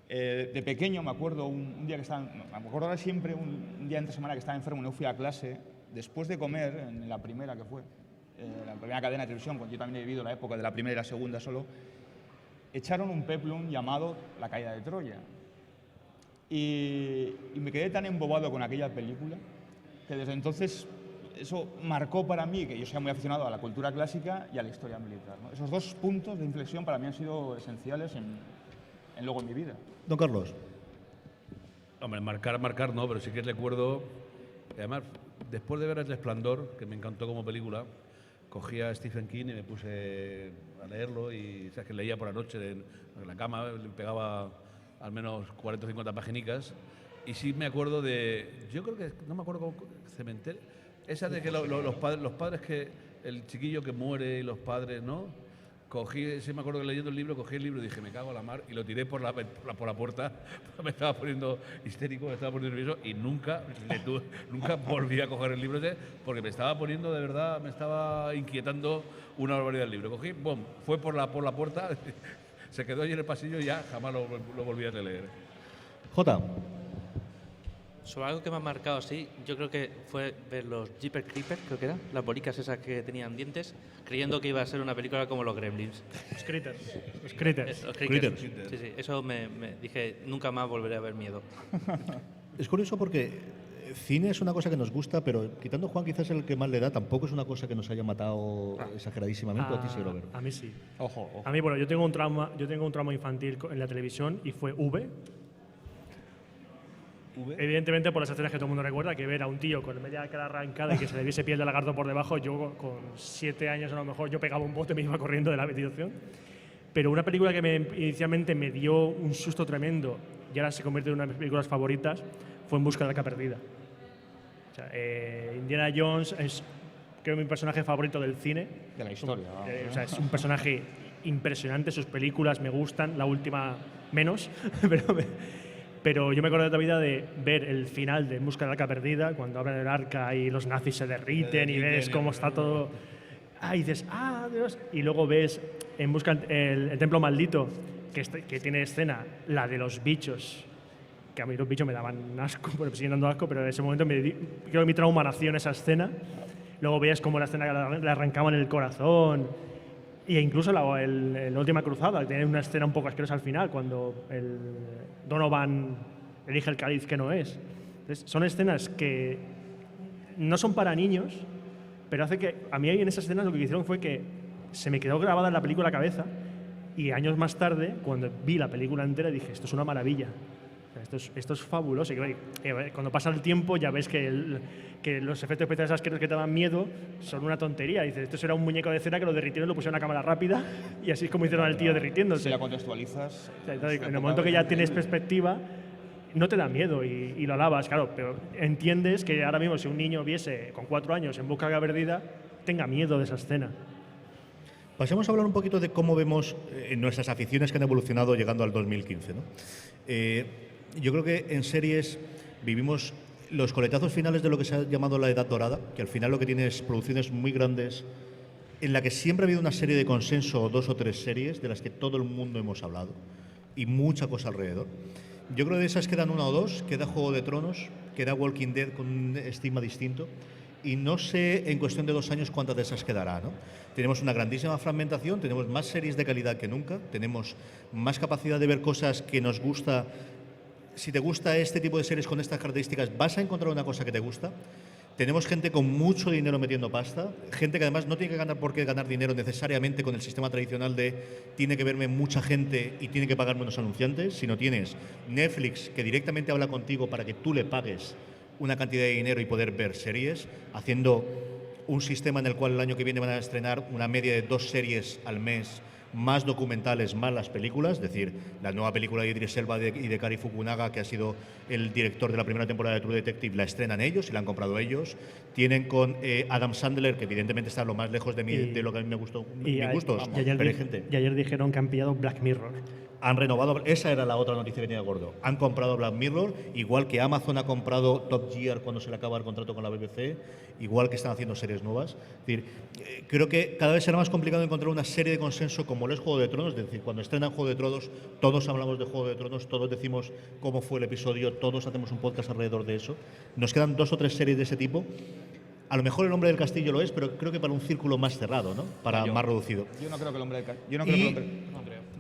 de pequeño me acuerdo un día que estaba, me acuerdo ahora siempre un día entre semana que estaba enfermo y no fui a clase, después de comer, en la primera que fue, la primera cadena de televisión, cuando yo también he vivido la época de la primera y la segunda solo, echaron un peplum llamado La caída de Troya. Y me quedé tan embobado con aquella película que desde entonces eso marcó para mí que yo sea muy aficionado a la cultura clásica y a la historia militar, ¿no? Esos 2 puntos de inflexión para mí han sido esenciales luego en mi vida. Don Carlos. Hombre, marcar no, pero sí que recuerdo. Además, después de ver El Resplandor, que me encantó como película, cogí a Stephen King y me puse a leerlo y o sea, que leía por la noche en la cama, le pegaba al menos 40 o 50 paginicas, y sí me acuerdo yo creo que, no me acuerdo cómo, Cementerio, esa de que los padres que, el chiquillo que muere y los padres, ¿no? Sí me acuerdo que leyendo el libro, cogí el libro y dije, me cago a la mar, y lo tiré por la puerta, me estaba poniendo histérico, me estaba poniendo nervioso, y nunca volví a coger el libro ese, porque me estaba poniendo, de verdad, me estaba inquietando una barbaridad el libro. Cogí, boom, fue por la puerta, se quedó allí en el pasillo y ya jamás lo volví a releer. Jota. Sobre algo que me ha marcado así, yo creo que fue ver los Jeepers Creepers, creo que eran, las bolicas esas que tenían dientes, creyendo que iba a ser una película como Los Gremlins. Los Critters. Los Critters. Los Critters. Sí, eso me dije, nunca más volveré a ver miedo. Es curioso porque cine es una cosa que nos gusta, pero quitando Juan quizás el que más le da, tampoco es una cosa que nos haya matado exageradísimamente. A ti sí, Robert. A mí sí. Ojo. A mí, bueno, yo tengo un trauma infantil en la televisión y fue V. Evidentemente por las escenas que todo el mundo recuerda, que ver a un tío con media cara arrancada y que se le viese piel de lagarto por debajo, yo con 7 años a lo mejor yo pegaba un bote y me iba corriendo de la habitación. Pero una película que inicialmente me dio un susto tremendo y ahora se convierte en una de mis películas favoritas, fue En busca del arca perdida. O sea, Indiana Jones es, creo, mi personaje favorito del cine. De la historia. O sea, es un personaje impresionante, sus películas me gustan, la última menos, pero yo me acuerdo de la vida de ver el final de En busca del arca perdida, cuando abren el arca y los nazis se derriten y ves cómo está todo. Y dices, Dios. Y luego ves En busca el templo maldito, que tiene escena, la de los bichos, que a mí los bichos me daban asco, me siguen dando asco, pero en ese momento creo que mi trauma nació en esa escena. Luego veías cómo la escena le arrancaban el corazón. E incluso la última cruzada, que tiene una escena un poco asquerosa al final, cuando el Donovan elige el cáliz que no es. Entonces, son escenas que no son para niños, pero hace que a mí en esas escenas lo que hicieron fue que se me quedó grabada en la película la cabeza, y años más tarde, cuando vi la película entera, dije, esto es una maravilla. Esto es fabuloso. Y cuando pasa el tiempo ya ves que los efectos especiales asquerosos que te daban miedo son una tontería. Dices, esto será un muñeco de cera que lo derritieron y lo pusieron a cámara rápida, y así es como hicieron al tío derritiéndose. Si la contextualizas... O sea, entonces, en el momento que ya tienes perspectiva, no te da miedo y lo alabas, claro, pero entiendes que ahora mismo si un niño viese con 4 años En busca de la perdida, tenga miedo de esa escena. Pasemos a hablar un poquito de cómo vemos nuestras aficiones que han evolucionado llegando al 2015, ¿no? Yo creo que en series vivimos los coletazos finales de lo que se ha llamado la Edad Dorada, que al final lo que tiene es producciones muy grandes en la que siempre ha habido una serie de consenso, 2 o 3 series de las que todo el mundo hemos hablado y mucha cosa alrededor. Yo creo que de esas quedan 1 o 2, queda Juego de Tronos, queda Walking Dead con un estigma distinto, y no sé en cuestión de 2 años cuántas de esas quedará, ¿no? Tenemos una grandísima fragmentación, tenemos más series de calidad que nunca, tenemos más capacidad de ver cosas que nos gusta. Si te gusta este tipo de series con estas características, vas a encontrar una cosa que te gusta. Tenemos gente con mucho dinero metiendo pasta, gente que además no tiene que ganar por qué ganar dinero necesariamente con el sistema tradicional de tiene que verme mucha gente y tiene que pagarme unos anunciantes, sino tienes Netflix que directamente habla contigo para que tú le pagues una cantidad de dinero y poder ver series, haciendo un sistema en el cual el año que viene van a estrenar una media de 2 series al mes, más documentales, más las películas, es decir, la nueva película de Idris Elba y de Cary Fukunaga, que ha sido el director de la primera temporada de True Detective, la estrenan ellos y la han comprado ellos. Tienen con Adam Sandler, que evidentemente está lo más lejos de lo que a mí me gustó, mis gustos, pero hay gente. Y ayer dijeron que han pillado Black Mirror. Han renovado, esa era la otra noticia que tenía gordo. Han comprado Black Mirror, igual que Amazon ha comprado Top Gear cuando se le acaba el contrato con la BBC, igual que están haciendo series nuevas. Es decir, creo que cada vez será más complicado encontrar una serie de consenso como lo es Juego de Tronos. Es decir, cuando estrenan Juego de Tronos, todos hablamos de Juego de Tronos, todos decimos cómo fue el episodio, todos hacemos un podcast alrededor de eso. Nos quedan 2 o 3 series de ese tipo. A lo mejor El Hombre del Castillo lo es, pero creo que para un círculo más cerrado, ¿no? Más reducido. Yo no creo que El Hombre del Castillo...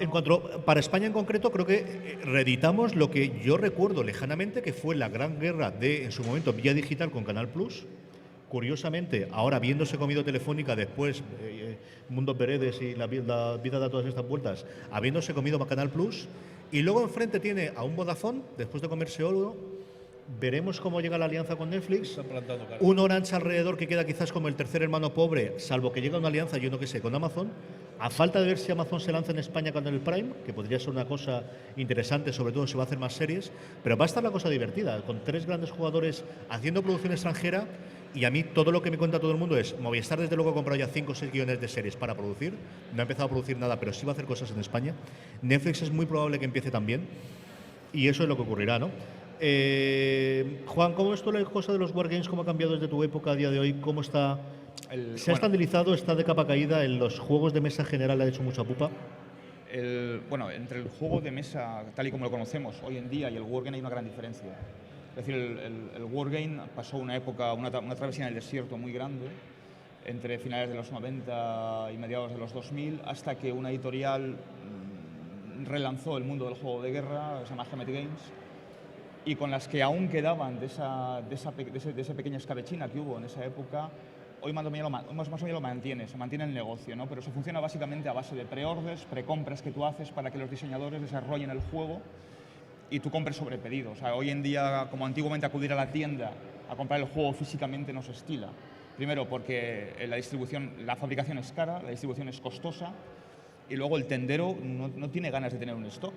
En cuanto para España en concreto, creo que reeditamos lo que yo recuerdo lejanamente, que fue la gran guerra de, en su momento, Vía Digital con Canal Plus. Curiosamente, ahora viéndose comido Telefónica, después Mundo Paredes y la vida da todas estas vueltas, habiéndose comido Canal Plus, y luego enfrente tiene a un Vodafone, después de comerse oro. Veremos cómo llega la alianza con Netflix. Un Orange alrededor que queda quizás como el tercer hermano pobre, salvo que llega una alianza, yo no que sé, con Amazon. A falta de ver si Amazon se lanza en España con el Prime, que podría ser una cosa interesante, sobre todo si va a hacer más series, pero va a estar la cosa divertida, con 3 grandes jugadores haciendo producción extranjera. Y a mí todo lo que me cuenta todo el mundo es, Movistar desde luego ha comprado ya 5 o 6 guiones de series para producir, no ha empezado a producir nada, pero sí va a hacer cosas en España. Netflix es muy probable que empiece también, y eso es lo que ocurrirá, ¿no? Juan, ¿cómo es toda la cosa de los Wargames? ¿Cómo ha cambiado desde tu época a día de hoy? ¿Cómo está? ¿Se ha estabilizado? ¿Está de capa caída? ¿En los juegos de mesa en general le ha hecho mucha pupa? Entre el juego de mesa, tal y como lo conocemos hoy en día, y el Wargame hay una gran diferencia. Es decir, el Wargame pasó una época, una travesía en el desierto muy grande, entre finales de los 90 y mediados de los 2000, hasta que una editorial relanzó el mundo del juego de guerra, se llama Geometry Games, y con las que aún quedaban de esa pequeña escabechina que hubo en esa época, hoy más o menos lo mantiene, se mantiene el negocio, ¿no? Pero eso funciona básicamente a base de preorders, precompras que tú haces para que los diseñadores desarrollen el juego y tú compres sobre pedido. O sea, hoy en día, como antiguamente acudir a la tienda a comprar el juego físicamente no se estila. Primero porque la fabricación es cara, la distribución es costosa, y luego el tendero no tiene ganas de tener un stock.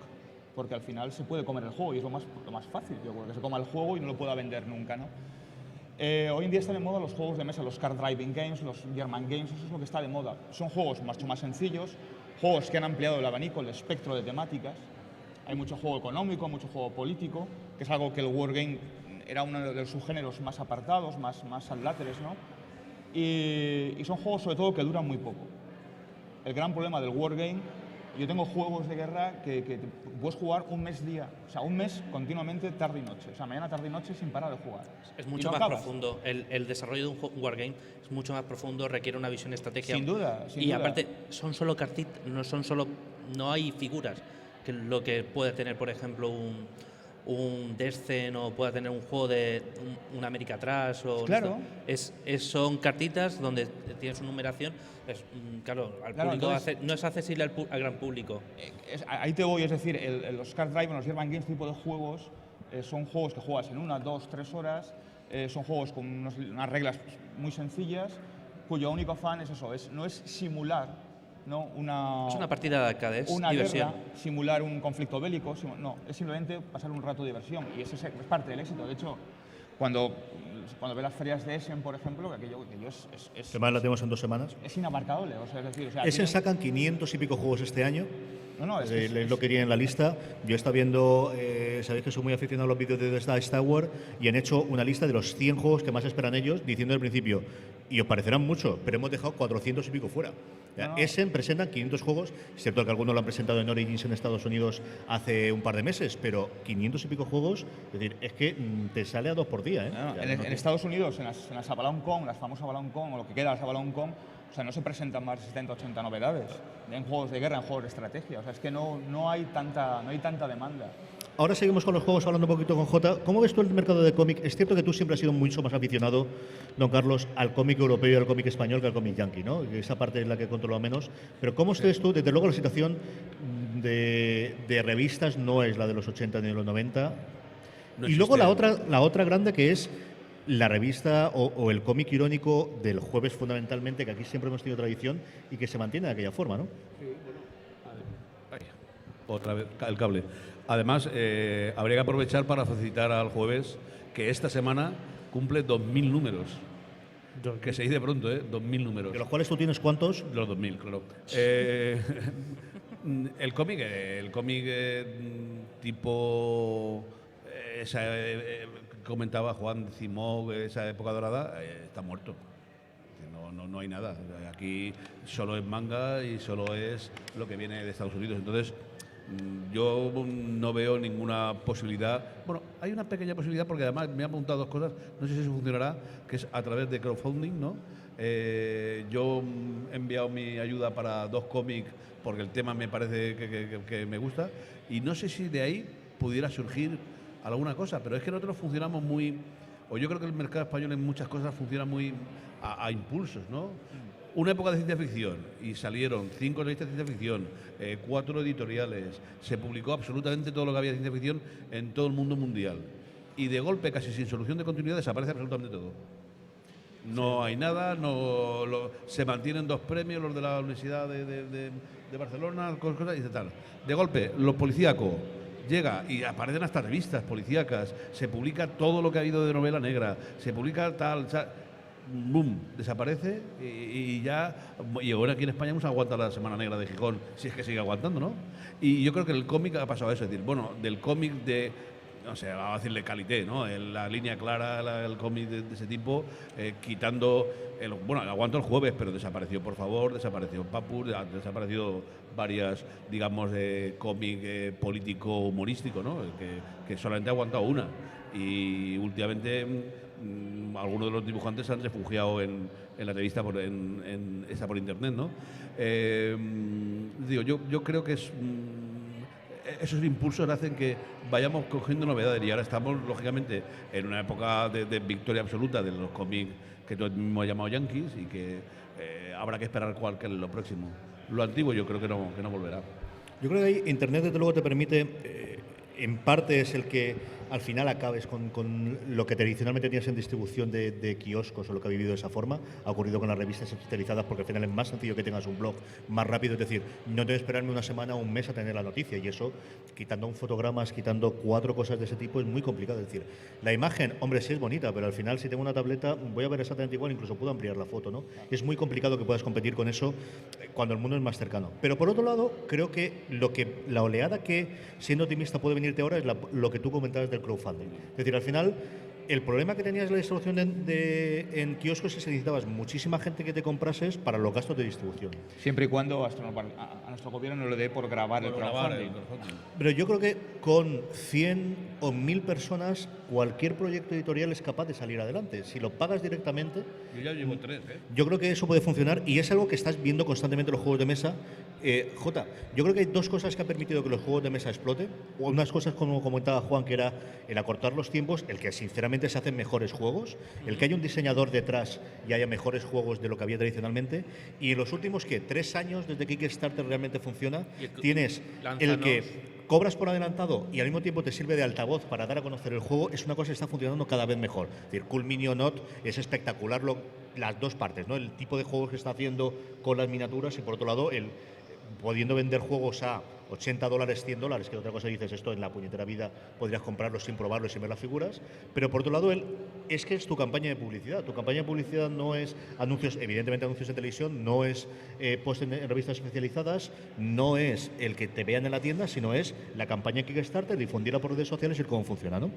porque al final se puede comer el juego y es lo más fácil, yo creo, que se coma el juego y no lo pueda vender nunca, ¿no? Hoy en día están de moda los juegos de mesa, los card driving games, los German games, eso es lo que está de moda. Son juegos mucho más sencillos, juegos que han ampliado el abanico, el espectro de temáticas. Hay mucho juego económico, mucho juego político, que es algo que el wargame era uno de los subgéneros más apartados, más láteres, ¿no? Y son juegos sobre todo que duran muy poco. El gran problema del wargame, yo tengo juegos de guerra que puedes jugar un mes día, o sea, un mes continuamente tarde y noche, o sea, mañana, tarde y noche sin parar de jugar. Es mucho más profundo, el desarrollo de un wargame es mucho más profundo, requiere una visión estratégica. Sin duda, sin duda. Aparte, son solo cartitas, no hay figuras, que lo que puede tener, por ejemplo, un Descent o pueda tener un juego de un America Trash o claro. Son cartitas donde tienes una numeración, claro, al público entonces, no es accesible al gran público. Ahí te voy, es decir, los card drive, los German Games tipo de juegos son juegos que juegas en 1, 2, 3 horas, son juegos con unas reglas muy sencillas, cuyo único afán es eso, no es simular, ¿no? Es una partida de arcade, es una diversión. Guerra, simular un conflicto bélico, no, es simplemente pasar un rato de diversión y ese es parte del éxito. De hecho, cuando ve las ferias de Essen, por ejemplo, que aquello es que más la tenemos en 2 semanas. Es inabarcable, o sea, es decir, Essen sacan 500 y pico juegos este año. No, es lo que tienen en la lista. Yo estaba viendo, sabéis que soy muy aficionado a los vídeos de Dice Tower y han hecho una lista de los 100 juegos que más esperan ellos, diciendo al principio, y os parecerán mucho, pero hemos dejado 400 y pico fuera. Essen presentan 500 juegos, es cierto que algunos lo han presentado en Origins en Estados Unidos hace un par de meses, pero 500 y pico juegos, es decir, es que te sale a 2 por día. En Estados Unidos, en las Avalon Con, las famosas Avalon Con, o lo que queda de las Avalon Con, o sea, no se presentan más de 70, 80 novedades en juegos de guerra, en juegos de estrategia. O sea, es que no hay tanta demanda. Ahora seguimos con los juegos, hablando un poquito con Jota. ¿Cómo ves tú el mercado de cómic? Es cierto que tú siempre has sido mucho más aficionado, don Carlos, al cómic europeo y al cómic español que al cómic yankee, ¿no? Esa parte es la que controlo menos. Pero ¿cómo ves tú? Desde luego la situación de revistas no es la de los 80 ni de los 90. No, y luego la otra grande, que es la revista o el cómic irónico del jueves, fundamentalmente, que aquí siempre hemos tenido tradición y que se mantiene de aquella forma, ¿no? Sí, bueno. Otra vez el cable. Además, habría que aprovechar para felicitar al jueves, que esta semana cumple 2.000 números. Que se dice pronto, 2.000 números. ¿De los cuales tú tienes cuántos? Los 2.000, claro. El cómic tipo... comentaba Juan Cimó, esa época dorada, está muerto. No hay nada. Aquí solo es manga y solo es lo que viene de Estados Unidos. Entonces, yo no veo ninguna posibilidad. Bueno, hay una pequeña posibilidad porque además me han apuntado 2 cosas, no sé si eso funcionará, que es a través de crowdfunding, ¿no? Yo he enviado mi ayuda para 2 cómics porque el tema me parece que me gusta y no sé si de ahí pudiera surgir alguna cosa, pero es que nosotros funcionamos muy, o yo creo que el mercado español en muchas cosas funciona muy a impulsos, ¿no? Una época de ciencia ficción y salieron 5 revistas de ciencia ficción, 4 editoriales, se publicó absolutamente todo lo que había de ciencia ficción en todo el mundo mundial y de golpe, casi sin solución de continuidad, desaparece absolutamente todo. No hay nada, se mantienen 2 premios, los de la Universidad de Barcelona, cosas y tal. De golpe, lo policíaco llega y aparecen hasta revistas policíacas, se publica todo lo que ha habido de novela negra, se publica tal, boom, desaparece y ahora aquí en España vamos a aguantar la Semana Negra de Gijón, si es que sigue aguantando, ¿no? Y yo creo que el cómic ha pasado a eso, es decir, bueno, del cómic de, no sé, vamos a decirle calité, ¿no? La línea clara, el cómic de ese tipo, quitando, aguanto el jueves, pero desapareció Por Favor, desapareció Papur, ha desaparecido varias, digamos, cómic político humorístico, ¿no? Que solamente ha aguantado una. Y últimamente algunos de los dibujantes se han refugiado en la revista por internet, ¿no? Yo creo que esos impulsos hacen que vayamos cogiendo novedades y ahora estamos, lógicamente, en una época de victoria absoluta de los cómics que tú mismo has llamado yankees y que habrá que esperar cuál que es lo próximo. Lo antiguo yo creo que no volverá. Yo creo que ahí Internet, desde luego, te permite, en parte es el que al final acabes con lo que tradicionalmente tenías en distribución de kioscos o lo que ha vivido de esa forma. Ha ocurrido con las revistas especializadas porque al final es más sencillo que tengas un blog más rápido, es decir, no tengo que esperarme una semana o un mes a tener la noticia, y eso, quitando un fotogramas, quitando 4 cosas de ese tipo, es muy complicado. Es decir, la imagen, hombre, sí es bonita, pero al final si tengo una tableta voy a ver exactamente igual, incluso puedo ampliar la foto, ¿no? Es muy complicado que puedas competir con eso cuando el mundo es más cercano. Pero por otro lado, creo que la oleada que, siendo optimista, puede venirte ahora es lo que tú comentabas del crowdfunding. Es decir, al final, el problema que tenías la distribución en kioscos es que necesitabas muchísima gente que te comprases para los gastos de distribución. Siempre y cuando a nuestro gobierno no le dé por grabar el crowdfunding. Pero yo creo que con 100 o 1000 personas cualquier proyecto editorial es capaz de salir adelante. Si lo pagas directamente, Yo ya llevo 3, ¿eh? yo creo que eso puede funcionar, y es algo que estás viendo constantemente en los juegos de mesa. Jota, yo creo que hay 2 cosas que han permitido que los juegos de mesa exploten. Unas cosas, como comentaba Juan, que era el acortar los tiempos, el que sinceramente se hacen mejores juegos, el que haya un diseñador detrás y haya mejores juegos de lo que había tradicionalmente, y en los últimos, ¿qué? 3 años desde que Kickstarter realmente funciona, tienes el que cobras por adelantado y al mismo tiempo te sirve de altavoz para dar a conocer el juego. Es una cosa que está funcionando cada vez mejor. Es decir, Cool Mini or Not es espectacular las 2 partes, ¿no? El tipo de juegos que está haciendo con las miniaturas, y por otro lado, pudiendo vender juegos a $80, $100, que otra cosa dices, esto en la puñetera vida podrías comprarlos sin probarlos, sin ver las figuras. Pero por otro lado, es que es tu campaña de publicidad. Tu campaña de publicidad no es anuncios, evidentemente anuncios de televisión, no es post en revistas especializadas, no es el que te vean en la tienda, sino es la campaña Kickstarter, difundirla por redes sociales y cómo funciona, ¿no?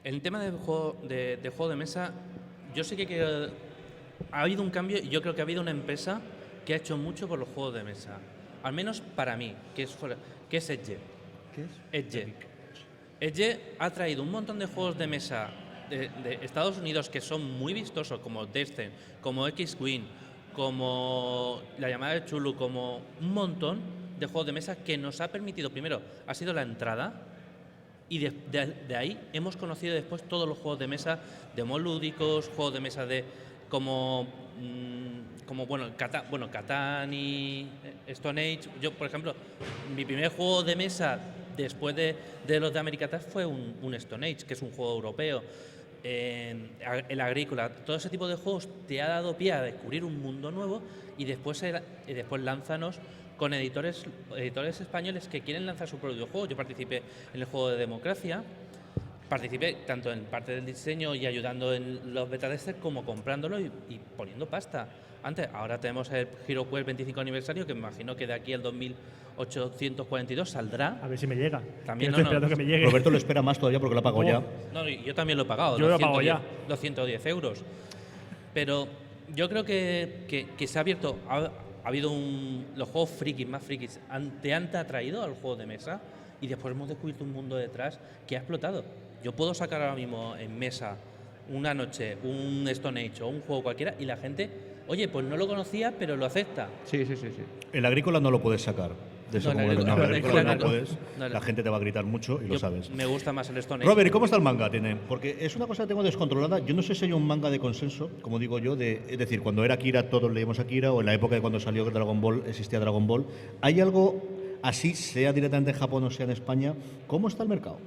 El tema del juego de mesa, yo sé que ha habido un cambio, y yo creo que ha habido una empresa que ha hecho mucho por los juegos de mesa. Al menos para mí, que es Edge. ¿Qué es? Edge. Edge ha traído un montón de juegos de mesa de Estados Unidos que son muy vistosos, como Descent, como X-Wing, como La llamada de Chulu, como un montón de juegos de mesa que nos ha permitido, primero, ha sido la entrada, y de ahí hemos conocido después todos los juegos de mesa de modos lúdicos, juegos de mesa como Catán y Stone Age. Yo, por ejemplo, mi primer juego de mesa después de los de Americatas fue un Stone Age, que es un juego europeo. El Agrícola, todo ese tipo de juegos te ha dado pie a descubrir un mundo nuevo, y después lánzanos con editores españoles que quieren lanzar su propio juego. Yo participé en el juego de Democracia, participé tanto en parte del diseño y ayudando en los beta testers como comprándolo y poniendo pasta. Ahora tenemos el HeroQuest 25 aniversario, que me imagino que de aquí al 2842 saldrá. A ver si me llega. También estoy esperando que me llegue. Roberto lo espera más todavía porque lo ha pagado ya. No, yo también lo he pagado. Yo lo he pagado ya. 210 euros. Pero yo creo que se ha abierto. Ha habido los juegos más frikis te han atraído al juego de mesa, y después hemos descubierto un mundo detrás que ha explotado. Yo puedo sacar ahora mismo en mesa una noche un Stone Age o un juego cualquiera, y la gente, oye, pues no lo conocía, pero lo acepta. Sí. El Agrícola no lo puedes sacar. De eso, No, como el el Agrícola no puedes. No, La gente te va a gritar mucho y lo sabes. Me gusta más el Stone Age. Robert, ¿y cómo está el manga? Porque es una cosa que tengo descontrolada. Yo no sé si hay un manga de consenso, como digo yo, es decir, cuando era Akira todos leíamos Akira, o en la época de cuando salió Dragon Ball existía Dragon Ball. ¿Hay algo así, sea directamente en Japón o sea en España? ¿Cómo está el mercado?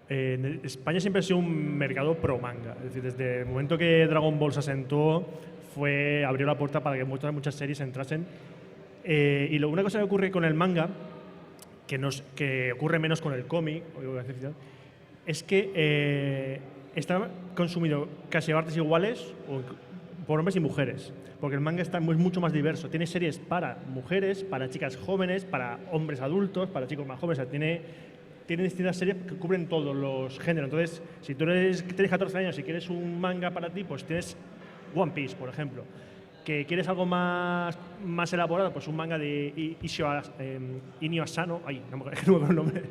En España siempre ha sido un mercado pro manga. Es decir, desde el momento que Dragon Ball se asentó, abrió la puerta para que muchas series entrasen. Y una cosa que ocurre con el manga, que ocurre menos con el cómic, es que está consumido casi a partes iguales por hombres y mujeres, porque el manga es mucho más diverso. Tiene series para mujeres, para chicas jóvenes, para hombres adultos, para chicos más jóvenes. O sea, tiene distintas series que cubren todos los géneros. Entonces, si tú tienes 14 años y quieres un manga para ti, pues tienes One Piece, por ejemplo. Que quieres algo más elaborado, pues un manga de Inio Asano, no me acuerdo el nombre,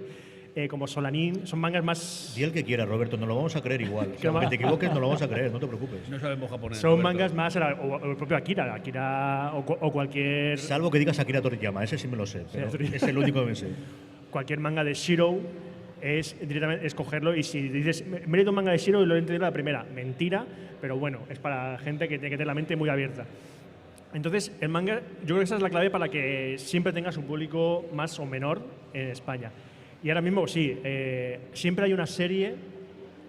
como Solanin, son mangas más... Di el que quiera, Roberto, no lo vamos a creer igual. O sea, aunque te equivoques, no lo vamos a creer, no te preocupes. No sabemos japonés. Son Roberto. mangas más, o el propio Akira o cualquier... Salvo que digas Akira Toriyama, ese sí me lo sé, pero es el único que me sé. Cualquier manga de Shiro es directamente escogerlo, y si dices, me he leído un manga de Shiro y lo he entendido la primera, mentira, pero bueno, es para gente que tiene que tener la mente muy abierta. Entonces, el manga, yo creo que esa es la clave para que siempre tengas un público más o menor en España. Y ahora mismo, sí, siempre hay una serie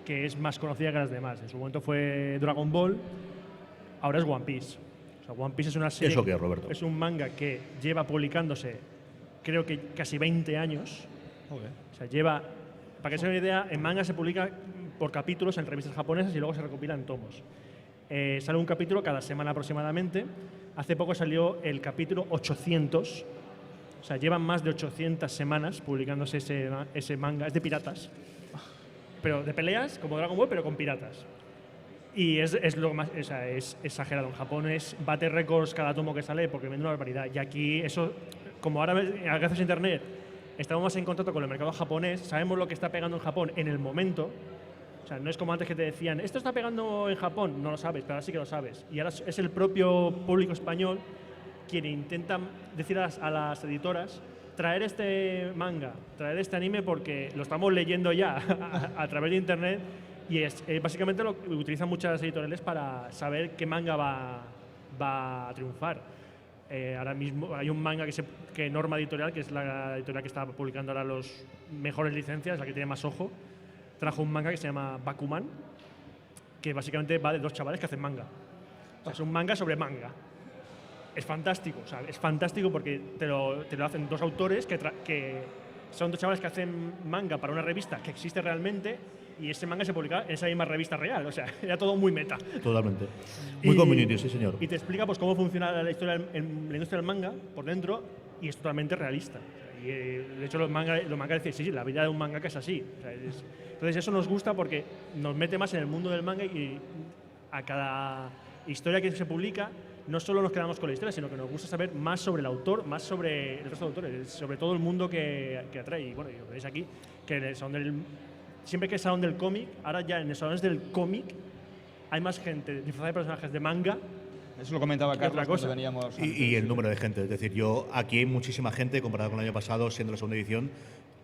que es más conocida que las demás. En su momento fue Dragon Ball, ahora es One Piece. O sea, One Piece es una serie. ¿Eso qué es, Roberto? Es un manga que lleva publicándose, creo que casi 20 años. O sea, lleva. Para que se den una idea, en manga se publica por capítulos en revistas japonesas y luego se recopila en tomos. Sale un capítulo cada semana aproximadamente. Hace poco salió el capítulo 800. O sea, llevan más de 800 semanas publicándose ese manga. Es de piratas. Pero de peleas, como Dragon Ball, pero con piratas. Y es lo más, o sea, es exagerado. En Japón bate récords cada tomo que sale porque vende una barbaridad. Y aquí eso, como ahora gracias a internet estamos más en contacto con el mercado japonés, sabemos lo que está pegando en Japón en el momento. O sea, no es como antes que te decían, esto está pegando en Japón, no lo sabes, pero ahora sí que lo sabes. Y ahora es el propio público español quien intenta decir a las editoras traer este manga, traer este anime porque lo estamos leyendo ya a través de internet y es básicamente lo que utilizan muchas editoriales para saber qué manga va a triunfar. Ahora mismo hay un manga que Norma Editorial, que es la editorial que está publicando ahora los mejores licencias, la que tiene más ojo, trajo un manga que se llama Bakuman, que básicamente va de dos chavales que hacen manga. O sea, es un manga sobre manga. Es fantástico, o sea, es fantástico porque te lo hacen dos autores que son dos chavales que hacen manga para una revista que existe realmente y ese manga se publica en esa misma revista real, o sea, era todo muy meta. Totalmente. Muy community, sí, señor. Y te explica pues cómo funciona la historia en la industria del manga por dentro y es totalmente realista. Y de hecho los mangas dicen, sí, la vida de un mangaka es así. O sea, entonces eso nos gusta porque nos mete más en el mundo del manga y a cada historia que se publica no solo nos quedamos con la historia, sino que nos gusta saber más sobre el autor, más sobre el resto de autores, sobre todo el mundo que atrae. Y bueno, y lo veis aquí, que en el salón siempre que es salón del cómic, ahora ya en los salones del cómic hay más gente disfrazada de personajes de manga. Eso lo comentaba Carlos otra cosa. cuando veníamos. Y el número de gente. Es decir, aquí hay muchísima gente comparado con el año pasado, siendo la segunda edición.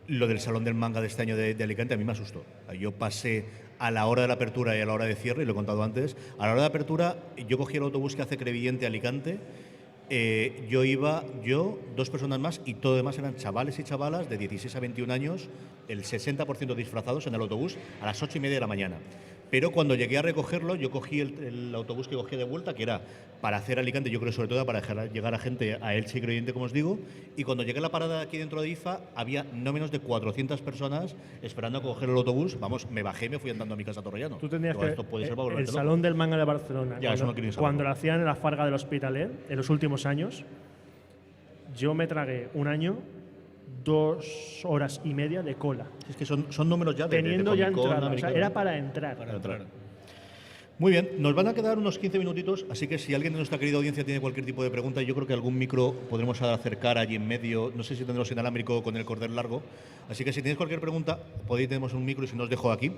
Lo del Salón del Manga de este año de Alicante a mí me asustó. Yo pasé a la hora de la apertura y a la hora de cierre, y lo he contado antes. A la hora de apertura, yo cogí el autobús que hace Crevillente a Alicante. Dos personas más, y todo demás eran chavales y chavalas de 16 a 21 años, el 60% disfrazados en el autobús a las 8:30 de la mañana. Pero cuando llegué a recogerlo, yo cogí el autobús que cogí de vuelta, que era para hacer Alicante, yo creo sobre todo para dejar llegar a gente a Elche y Crevillente, como os digo, y cuando llegué a la parada aquí dentro de IFA, había no menos de 400 personas esperando a coger el autobús. Vamos, me bajé y me fui andando a mi casa a Torrellano. Tú tendrías Digo, esto puede ser para el volverte loco. Salón del Manga de Barcelona, Ya, eso no quiero ni saberlo. cuando lo hacían en la Farga del Hospitalet, en los últimos años, yo me tragué un año 2 horas y media de cola. Es que son números ya de Teniendo ya Comic-Con entrada, o sea, americano. era para entrar. Para entrar. Muy bien, nos van a quedar unos 15 minutitos, así que si alguien de nuestra querida audiencia tiene cualquier tipo de pregunta, yo creo que algún micro podremos acercar allí en medio, no sé si tendremos inalámbrico con el cordel largo, así que si tenéis cualquier pregunta, tenemos un micro y si no os dejo aquí.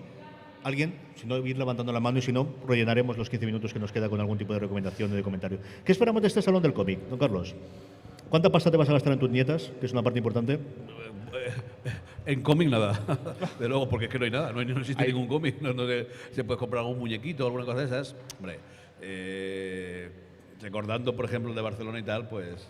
Alguien, si no, ir levantando la mano y si no, rellenaremos los 15 minutos que nos queda con algún tipo de recomendación o de comentario. ¿Qué esperamos de este Salón del Cómic, don Carlos? ¿Cuánta pasta te vas a gastar en tus nietas, que es una parte importante? En cómic nada, de luego, porque es que no hay nada, no existe ningún cómic, no se puede comprar algún muñequito o alguna cosa de esas. Hombre, recordando, por ejemplo, el de Barcelona y tal, pues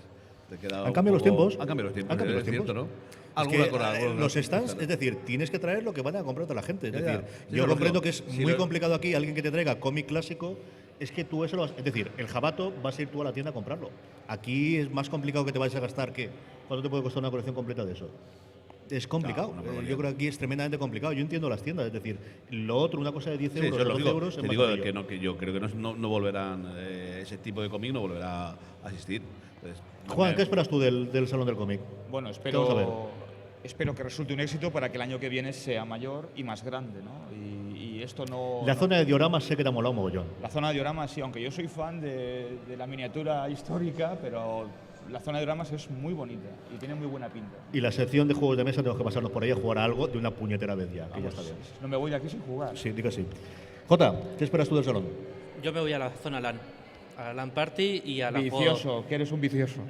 te queda. ¿Han cambiado los tiempos? Han cambiado los tiempos, ¿Han cambiado los es cierto, tiempos? ¿no? Es que, los stands, es decir, tienes que traer lo que van a comprarte la gente. Es Ya, decir, sí, yo lo comprendo lógico. que es Sí, muy lo- complicado aquí alguien que te traiga cómic clásico. Es que tú eso lo vas, es decir, el jabato vas a ir tú a la tienda a comprarlo. Aquí es más complicado que te vayas a gastar, ¿qué? ¿Cuánto te puede costar una colección completa de eso? Es complicado. No, una barbaridad. Yo creo que aquí es tremendamente complicado. Yo entiendo las tiendas, es decir, lo otro, una cosa de 10 Sí, euros, eso es o 12 lógico. euros, es Te más digo sencillo. que yo creo que no volverán, ese tipo de cómic no volverá a asistir. Entonces, Juan, ¿qué esperas tú del Salón del Cómic? Bueno, vamos a ver? espero que resulte un éxito para que el año que viene sea mayor y más grande, ¿no? Y esto no. La no- zona de dioramas sé que te ha molado mogollón. La zona de dioramas, sí, aunque yo soy fan de la miniatura histórica, pero la zona de dioramas es muy bonita y tiene muy buena pinta. Y la sección de juegos de mesa tenemos que pasarnos por ahí a jugar a algo de una puñetera vez ya, que ya Vamos, está bien. no me voy de aquí sin jugar. Sí, digo sí. Jota, ¿qué esperas tú del salón? Yo me voy a la zona LAN, a la LAN Party y a la Vicioso, que eres un vicioso.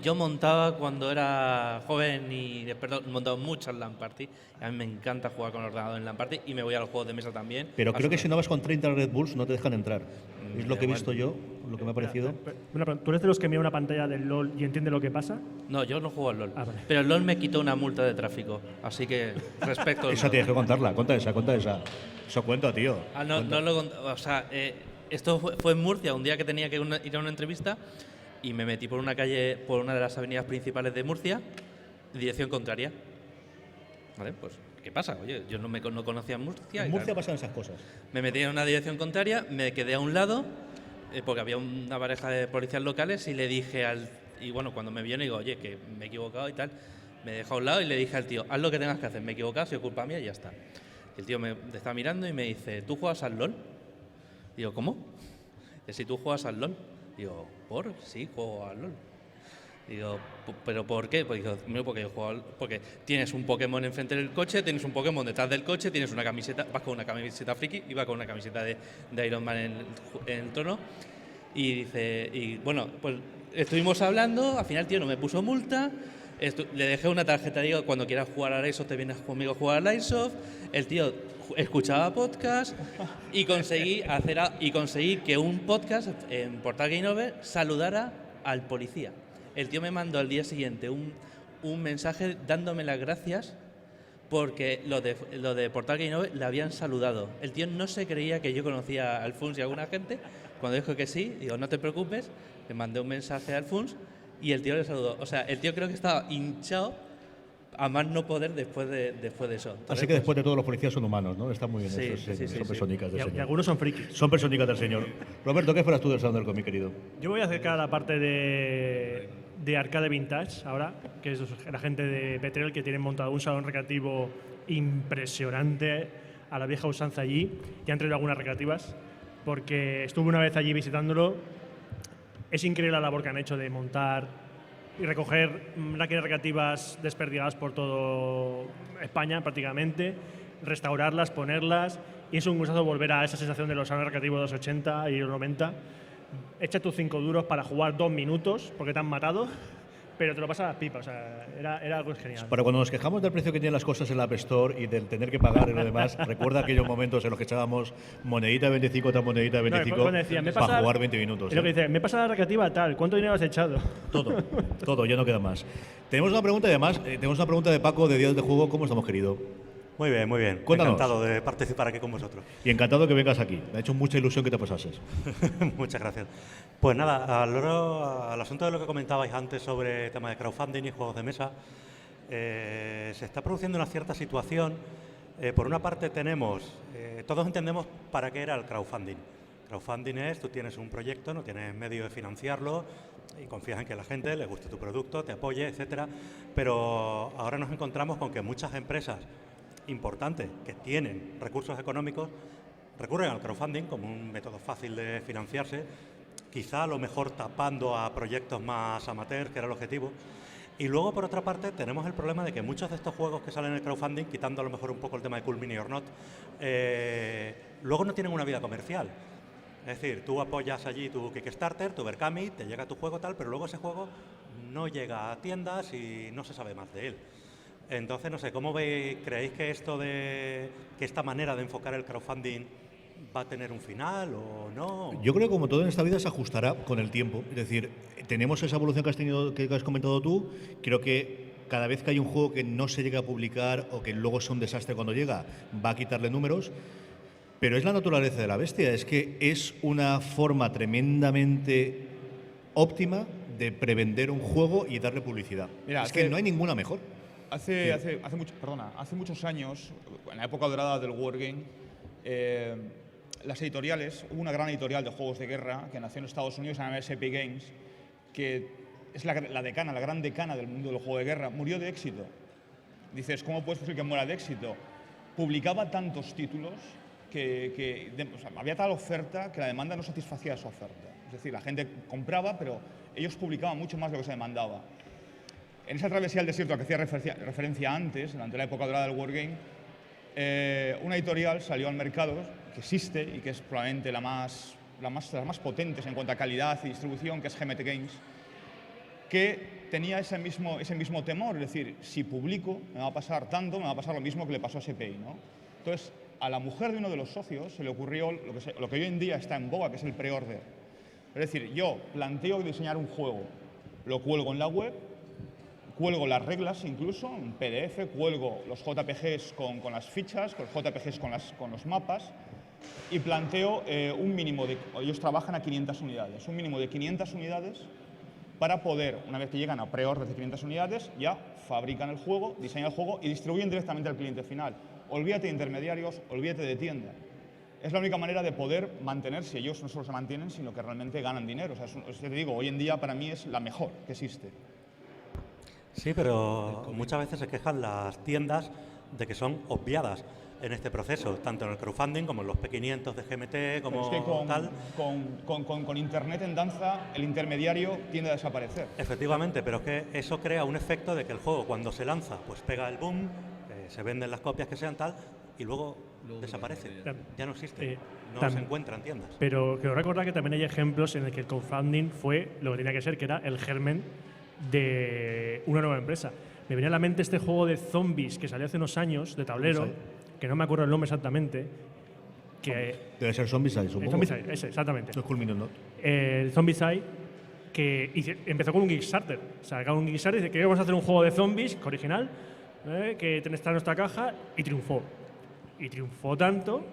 Yo montaba cuando era joven y perdón, montaba muchas LAN Party. A mí me encanta jugar con el ordenador en LAN Party y me voy a los juegos de mesa también. Pero creo que Absolutamente. si no vas con 30 Red Bulls no te dejan entrar. Es lo que he igual. visto yo. lo que me ha parecido. Bueno, ¿tú eres de los que mira una pantalla del LOL y entiende lo que pasa? No, yo no juego al LOL. Ah, vale. Pero el LOL me quitó una multa de tráfico. Así que respecto al Esa LOL. tienes que contarla, cuenta esa. Eso cuenta, tío. Ah, no, Cuenta. no lo o sea, esto fue en Murcia, un día que tenía que ir a una entrevista y me metí por una calle, por una de las avenidas principales de Murcia, dirección contraria. Vale, pues, ¿qué pasa? Oye, yo no conocía Murcia. En y Murcia claro, pasan esas cosas. me metí en una dirección contraria, me quedé a un lado, porque había una pareja de policías locales y le dije y bueno, cuando me vio le digo, oye, que me he equivocado y tal, me dejó a un lado y le dije al tío, haz lo que tengas que hacer, me he equivocado, si es culpa mía y ya está. Y el tío me está mirando y me dice, ¿tú juegas al LOL? Digo, ¿cómo? Dice, si tú juegas al LOL. Digo, ¿por? Sí, juego al LOL. Digo, ¿pero por qué? Pues digo, "Mira, porque yo juego porque tienes un Pokémon enfrente del coche, tienes un Pokémon detrás del coche, tienes una camiseta, vas con una camiseta friki y vas con una camiseta de Iron Man en el trono. Y dice, y bueno, pues estuvimos hablando, al final, tío, no me puso multa. Le dejé una tarjeta, digo, cuando quieras jugar a Airsoft te vienes conmigo a jugar a Airsoft. El tío escuchaba podcast y conseguí que un podcast en Portal Game Over saludara al policía. El tío me mandó al día siguiente un mensaje dándome las gracias porque lo de Portal Game Over le habían saludado. El tío no se creía que yo conocía a Alfons y a alguna gente. Cuando dijo que sí, digo, no te preocupes, le mandé un mensaje a Alfons y el tío le saludó. O sea, el tío creo que estaba hinchado a más no poder después de eso. Entonces, Así que después de todo los policías son humanos, ¿no? Está muy bien Sí, eso, sí, son sí. personicas del Y señor. algunos son frikis. Son personicas del señor. Roberto, ¿qué fueras tú del Salón del Cómic, querido? Yo voy a acercar a la parte de Arcade Vintage ahora, que es la gente de Betrel que tienen montado un salón recreativo impresionante a la vieja usanza allí. Y han traído algunas recreativas, porque estuve una vez allí visitándolo. Es increíble la labor que han hecho de montar y recoger máquinas recreativas desperdigadas por todo España prácticamente, restaurarlas, ponerlas, y es un gustazo volver a esa sensación de los salones recreativos de los 80 y los 90. Echa tus 5 duros para jugar 2 minutos porque te han matado, pero te lo pasas a las pipas, o sea, era algo genial. Para cuando nos quejamos del precio que tienen las cosas en la App Store y del tener que pagar y lo demás, recuerda aquellos momentos en los que echábamos monedita de 25 tras monedita de 25 cuando decía, me para pasa- jugar 20 minutos. Es lo que dice, me pasa la recreativa tal, ¿cuánto dinero has echado? Todo, ya no queda más. Tenemos una pregunta y además, tenemos una pregunta de Paco de Días de Juego. ¿Cómo estamos, querido? Muy bien. Cuéntanos. Encantado de participar aquí con vosotros. Y encantado que vengas aquí. Me ha hecho mucha ilusión que te pasases. Muchas gracias. Pues nada, al asunto de lo que comentabais antes sobre el tema de crowdfunding y juegos de mesa, se está produciendo una cierta situación. Por una parte todos entendemos para qué era el crowdfunding. Crowdfunding es, tú tienes un proyecto, no tienes medio de financiarlo y confías en que a la gente le guste tu producto, te apoye, etcétera. Pero ahora nos encontramos con que muchas empresas importantes que tienen recursos económicos recurren al crowdfunding como un método fácil de financiarse, quizá a lo mejor tapando a proyectos más amateurs, que era el objetivo. Y luego, por otra parte, tenemos el problema de que muchos de estos juegos que salen en el crowdfunding, quitando a lo mejor un poco el tema de Cool Mini or Not, luego no tienen una vida comercial. Es decir, tú apoyas allí tu Kickstarter, tu Berkami, te llega tu juego tal, pero luego ese juego no llega a tiendas y no se sabe más de él. Entonces, no sé, ¿cómo creéis que esta manera de enfocar el crowdfunding va a tener un final o no? Yo creo que como todo en esta vida se ajustará con el tiempo. Es decir, tenemos esa evolución que has comentado tú. Creo que cada vez que hay un juego que no se llega a publicar o que luego es un desastre cuando llega, va a quitarle números. Pero es la naturaleza de la bestia. Es que es una forma tremendamente óptima de prevender un juego y darle publicidad. Mira, es que no hay ninguna mejor. Hace muchos años, en la época dorada del Wargame, las editoriales, hubo una gran editorial de juegos de guerra que nació en Estados Unidos, se llama SP Games, que es la gran decana del mundo del juego de guerra, murió de éxito. Dices, ¿cómo puede ser que muera de éxito? Publicaba tantos títulos que había tal oferta que la demanda no satisfacía su oferta. Es decir, la gente compraba, pero ellos publicaban mucho más de lo que se demandaba. En esa travesía del desierto a la que hacía referencia antes, durante la época dorada del Wargame, una editorial salió al mercado que existe y que es probablemente las más potentes en cuanto a calidad y distribución, que es GMT Games, que tenía ese mismo temor, es decir, si publico me va a pasar tanto, me va a pasar lo mismo que le pasó a SPI, ¿no? Entonces, a la mujer de uno de los socios se le ocurrió lo que hoy en día está en boga, que es el pre-order. Es decir, yo planteo diseñar un juego, lo cuelgo en la web, cuelgo las reglas incluso, en PDF, cuelgo los JPGs con las fichas, con los JPGs con los mapas y planteo un mínimo de... Ellos trabajan a 500 unidades, un mínimo de 500 unidades para poder, una vez que llegan a pre-order de 500 unidades, ya fabrican el juego, diseñan el juego y distribuyen directamente al cliente final. Olvídate de intermediarios, olvídate de tienda. Es la única manera de poder mantenerse. Ellos no solo se mantienen, sino que realmente ganan dinero. O sea, te digo, hoy en día para mí es la mejor que existe. Sí, pero muchas veces se quejan las tiendas de que son obviadas en este proceso, tanto en el crowdfunding como en los P500 de GMT, como pero es que tal. Con Internet en danza, el intermediario tiende a desaparecer. Efectivamente, pero es que eso crea un efecto de que el juego cuando se lanza, pues pega el boom, se venden las copias que sean tal, y luego desaparece. Ya no existe, no se encuentra en tiendas. Pero quiero recordar que también hay ejemplos en el que el crowdfunding fue lo que tenía que ser, que era el germen de una nueva empresa. Me venía a la mente este juego de zombies que salió hace unos años, de tablero, que no me acuerdo el nombre exactamente. Que Debe ser Zombicide, supongo. Zombicide, ese, exactamente. No es Culminant, ¿no? El Zombicide, que empezó con un Kickstarter. Sacaron un Kickstarter y dice que vamos a hacer un juego de zombies original, que está en nuestra caja, y triunfó. Y triunfó tanto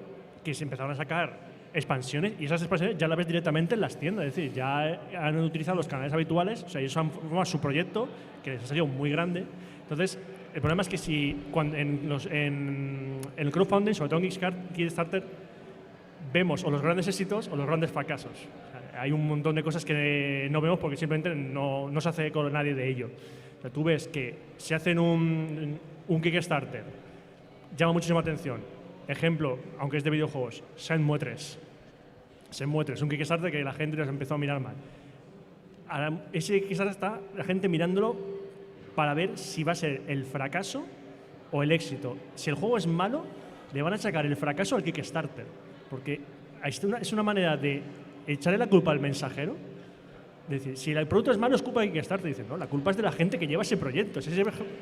que se empezaron a sacar expansiones, y esas expansiones ya las ves directamente en las tiendas. Es decir, ya han utilizado los canales habituales, o sea, ellos han formado su proyecto, que les ha salido muy grande. Entonces, el problema es que si en el crowdfunding, sobre todo en Kickstarter, vemos o los grandes éxitos o los grandes fracasos. O sea, hay un montón de cosas que no vemos porque simplemente no se hace con nadie de ello. O sea, tú ves que si hacen un Kickstarter, llama muchísima atención. Ejemplo, aunque es de videojuegos, Shenmue 3. Shenmue 3, un Kickstarter que la gente nos empezó a mirar mal. Ahora, ese Kickstarter está la gente mirándolo para ver si va a ser el fracaso o el éxito. Si el juego es malo, le van a sacar el fracaso al Kickstarter. Porque es una manera de echarle la culpa al mensajero. Es decir, si el producto es malo, es culpa de Kickstarter. Dicen, no, la culpa es de la gente que lleva ese proyecto.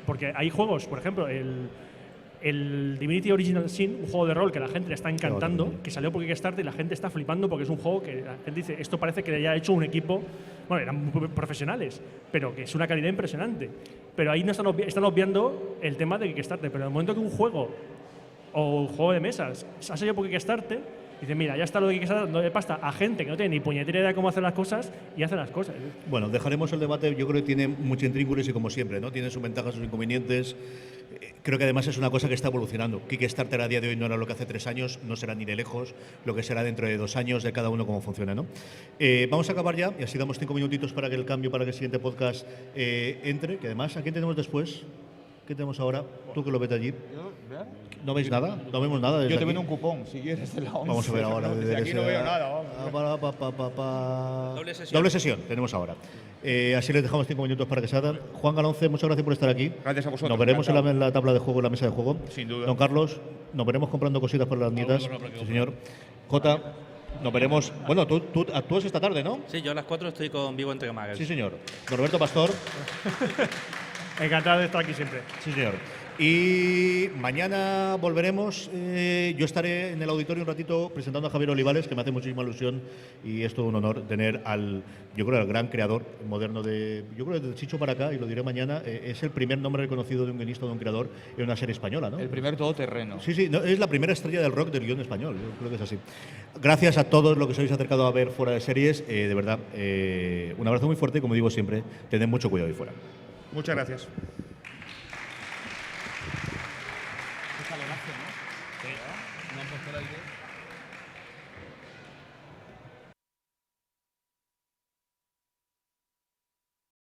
Porque hay juegos, por ejemplo, el Divinity Original Sin, un juego de rol que a la gente le está encantando, que salió por Kickstarter y la gente está flipando porque es un juego que la gente dice, esto parece que le haya hecho un equipo, bueno, eran muy profesionales, pero que es una calidad impresionante. Pero ahí no están obviando el tema de Kickstarter. Pero en el momento que un juego o un juego de mesas ha salido por Kickstarter, dice, mira, ya está lo de Kickstarter dando de pasta a gente que no tiene ni puñetera idea de cómo hacer las cosas y hace las cosas. Bueno, dejaremos el debate, yo creo que tiene mucha intríngulis y como siempre, ¿no? Tiene sus ventajas, sus inconvenientes. Creo que además es una cosa que está evolucionando. Kickstarter a día de hoy no era lo que hace 3 años, no será ni de lejos lo que será dentro de 2 años, de cada uno cómo funciona, ¿no? Vamos a acabar ya y así damos 5 minutitos para que el cambio, para que el siguiente podcast entre, que además, ¿a quién tenemos después? ¿Qué tenemos ahora? Tú que lo ves allí. ¿No veis nada? No vemos nada desde Yo te aquí. vendo un cupón, si quieres, de la 11. Vamos a ver ahora. Desde aquí no veo nada, vamos. Doble sesión tenemos ahora. Así les dejamos 5 minutos para que se hagan. Juan Galonce, muchas gracias por estar aquí. Gracias a vosotros. Nos veremos en la tabla de juego, en la mesa de juego. Sin duda. Don Carlos, nos veremos comprando cositas para las nietas. Sí, señor. Jota, nos veremos. Bueno, tú actúas esta tarde, ¿no? Sí, yo a las 4 estoy con Vivo entre Magos. Sí, señor. Don Roberto Pastor. Encantado de estar aquí siempre. Sí, señor. Y mañana volveremos. Yo estaré en el auditorio un ratito presentando a Javier Olivares, que me hace muchísima ilusión y es todo un honor tener al gran creador moderno de. Yo creo que desde Chicho para acá, y lo diré mañana, es el primer nombre reconocido de un guionista o de un creador en una serie española, ¿no? El primer todoterreno. Sí, no, es la primera estrella del rock del guión español. Yo creo que es así. Gracias a todos los que os habéis acercado a ver Fuera de Series. De verdad, un abrazo muy fuerte y, como digo siempre, tened mucho cuidado ahí fuera. Muchas gracias. No han puesto el aire.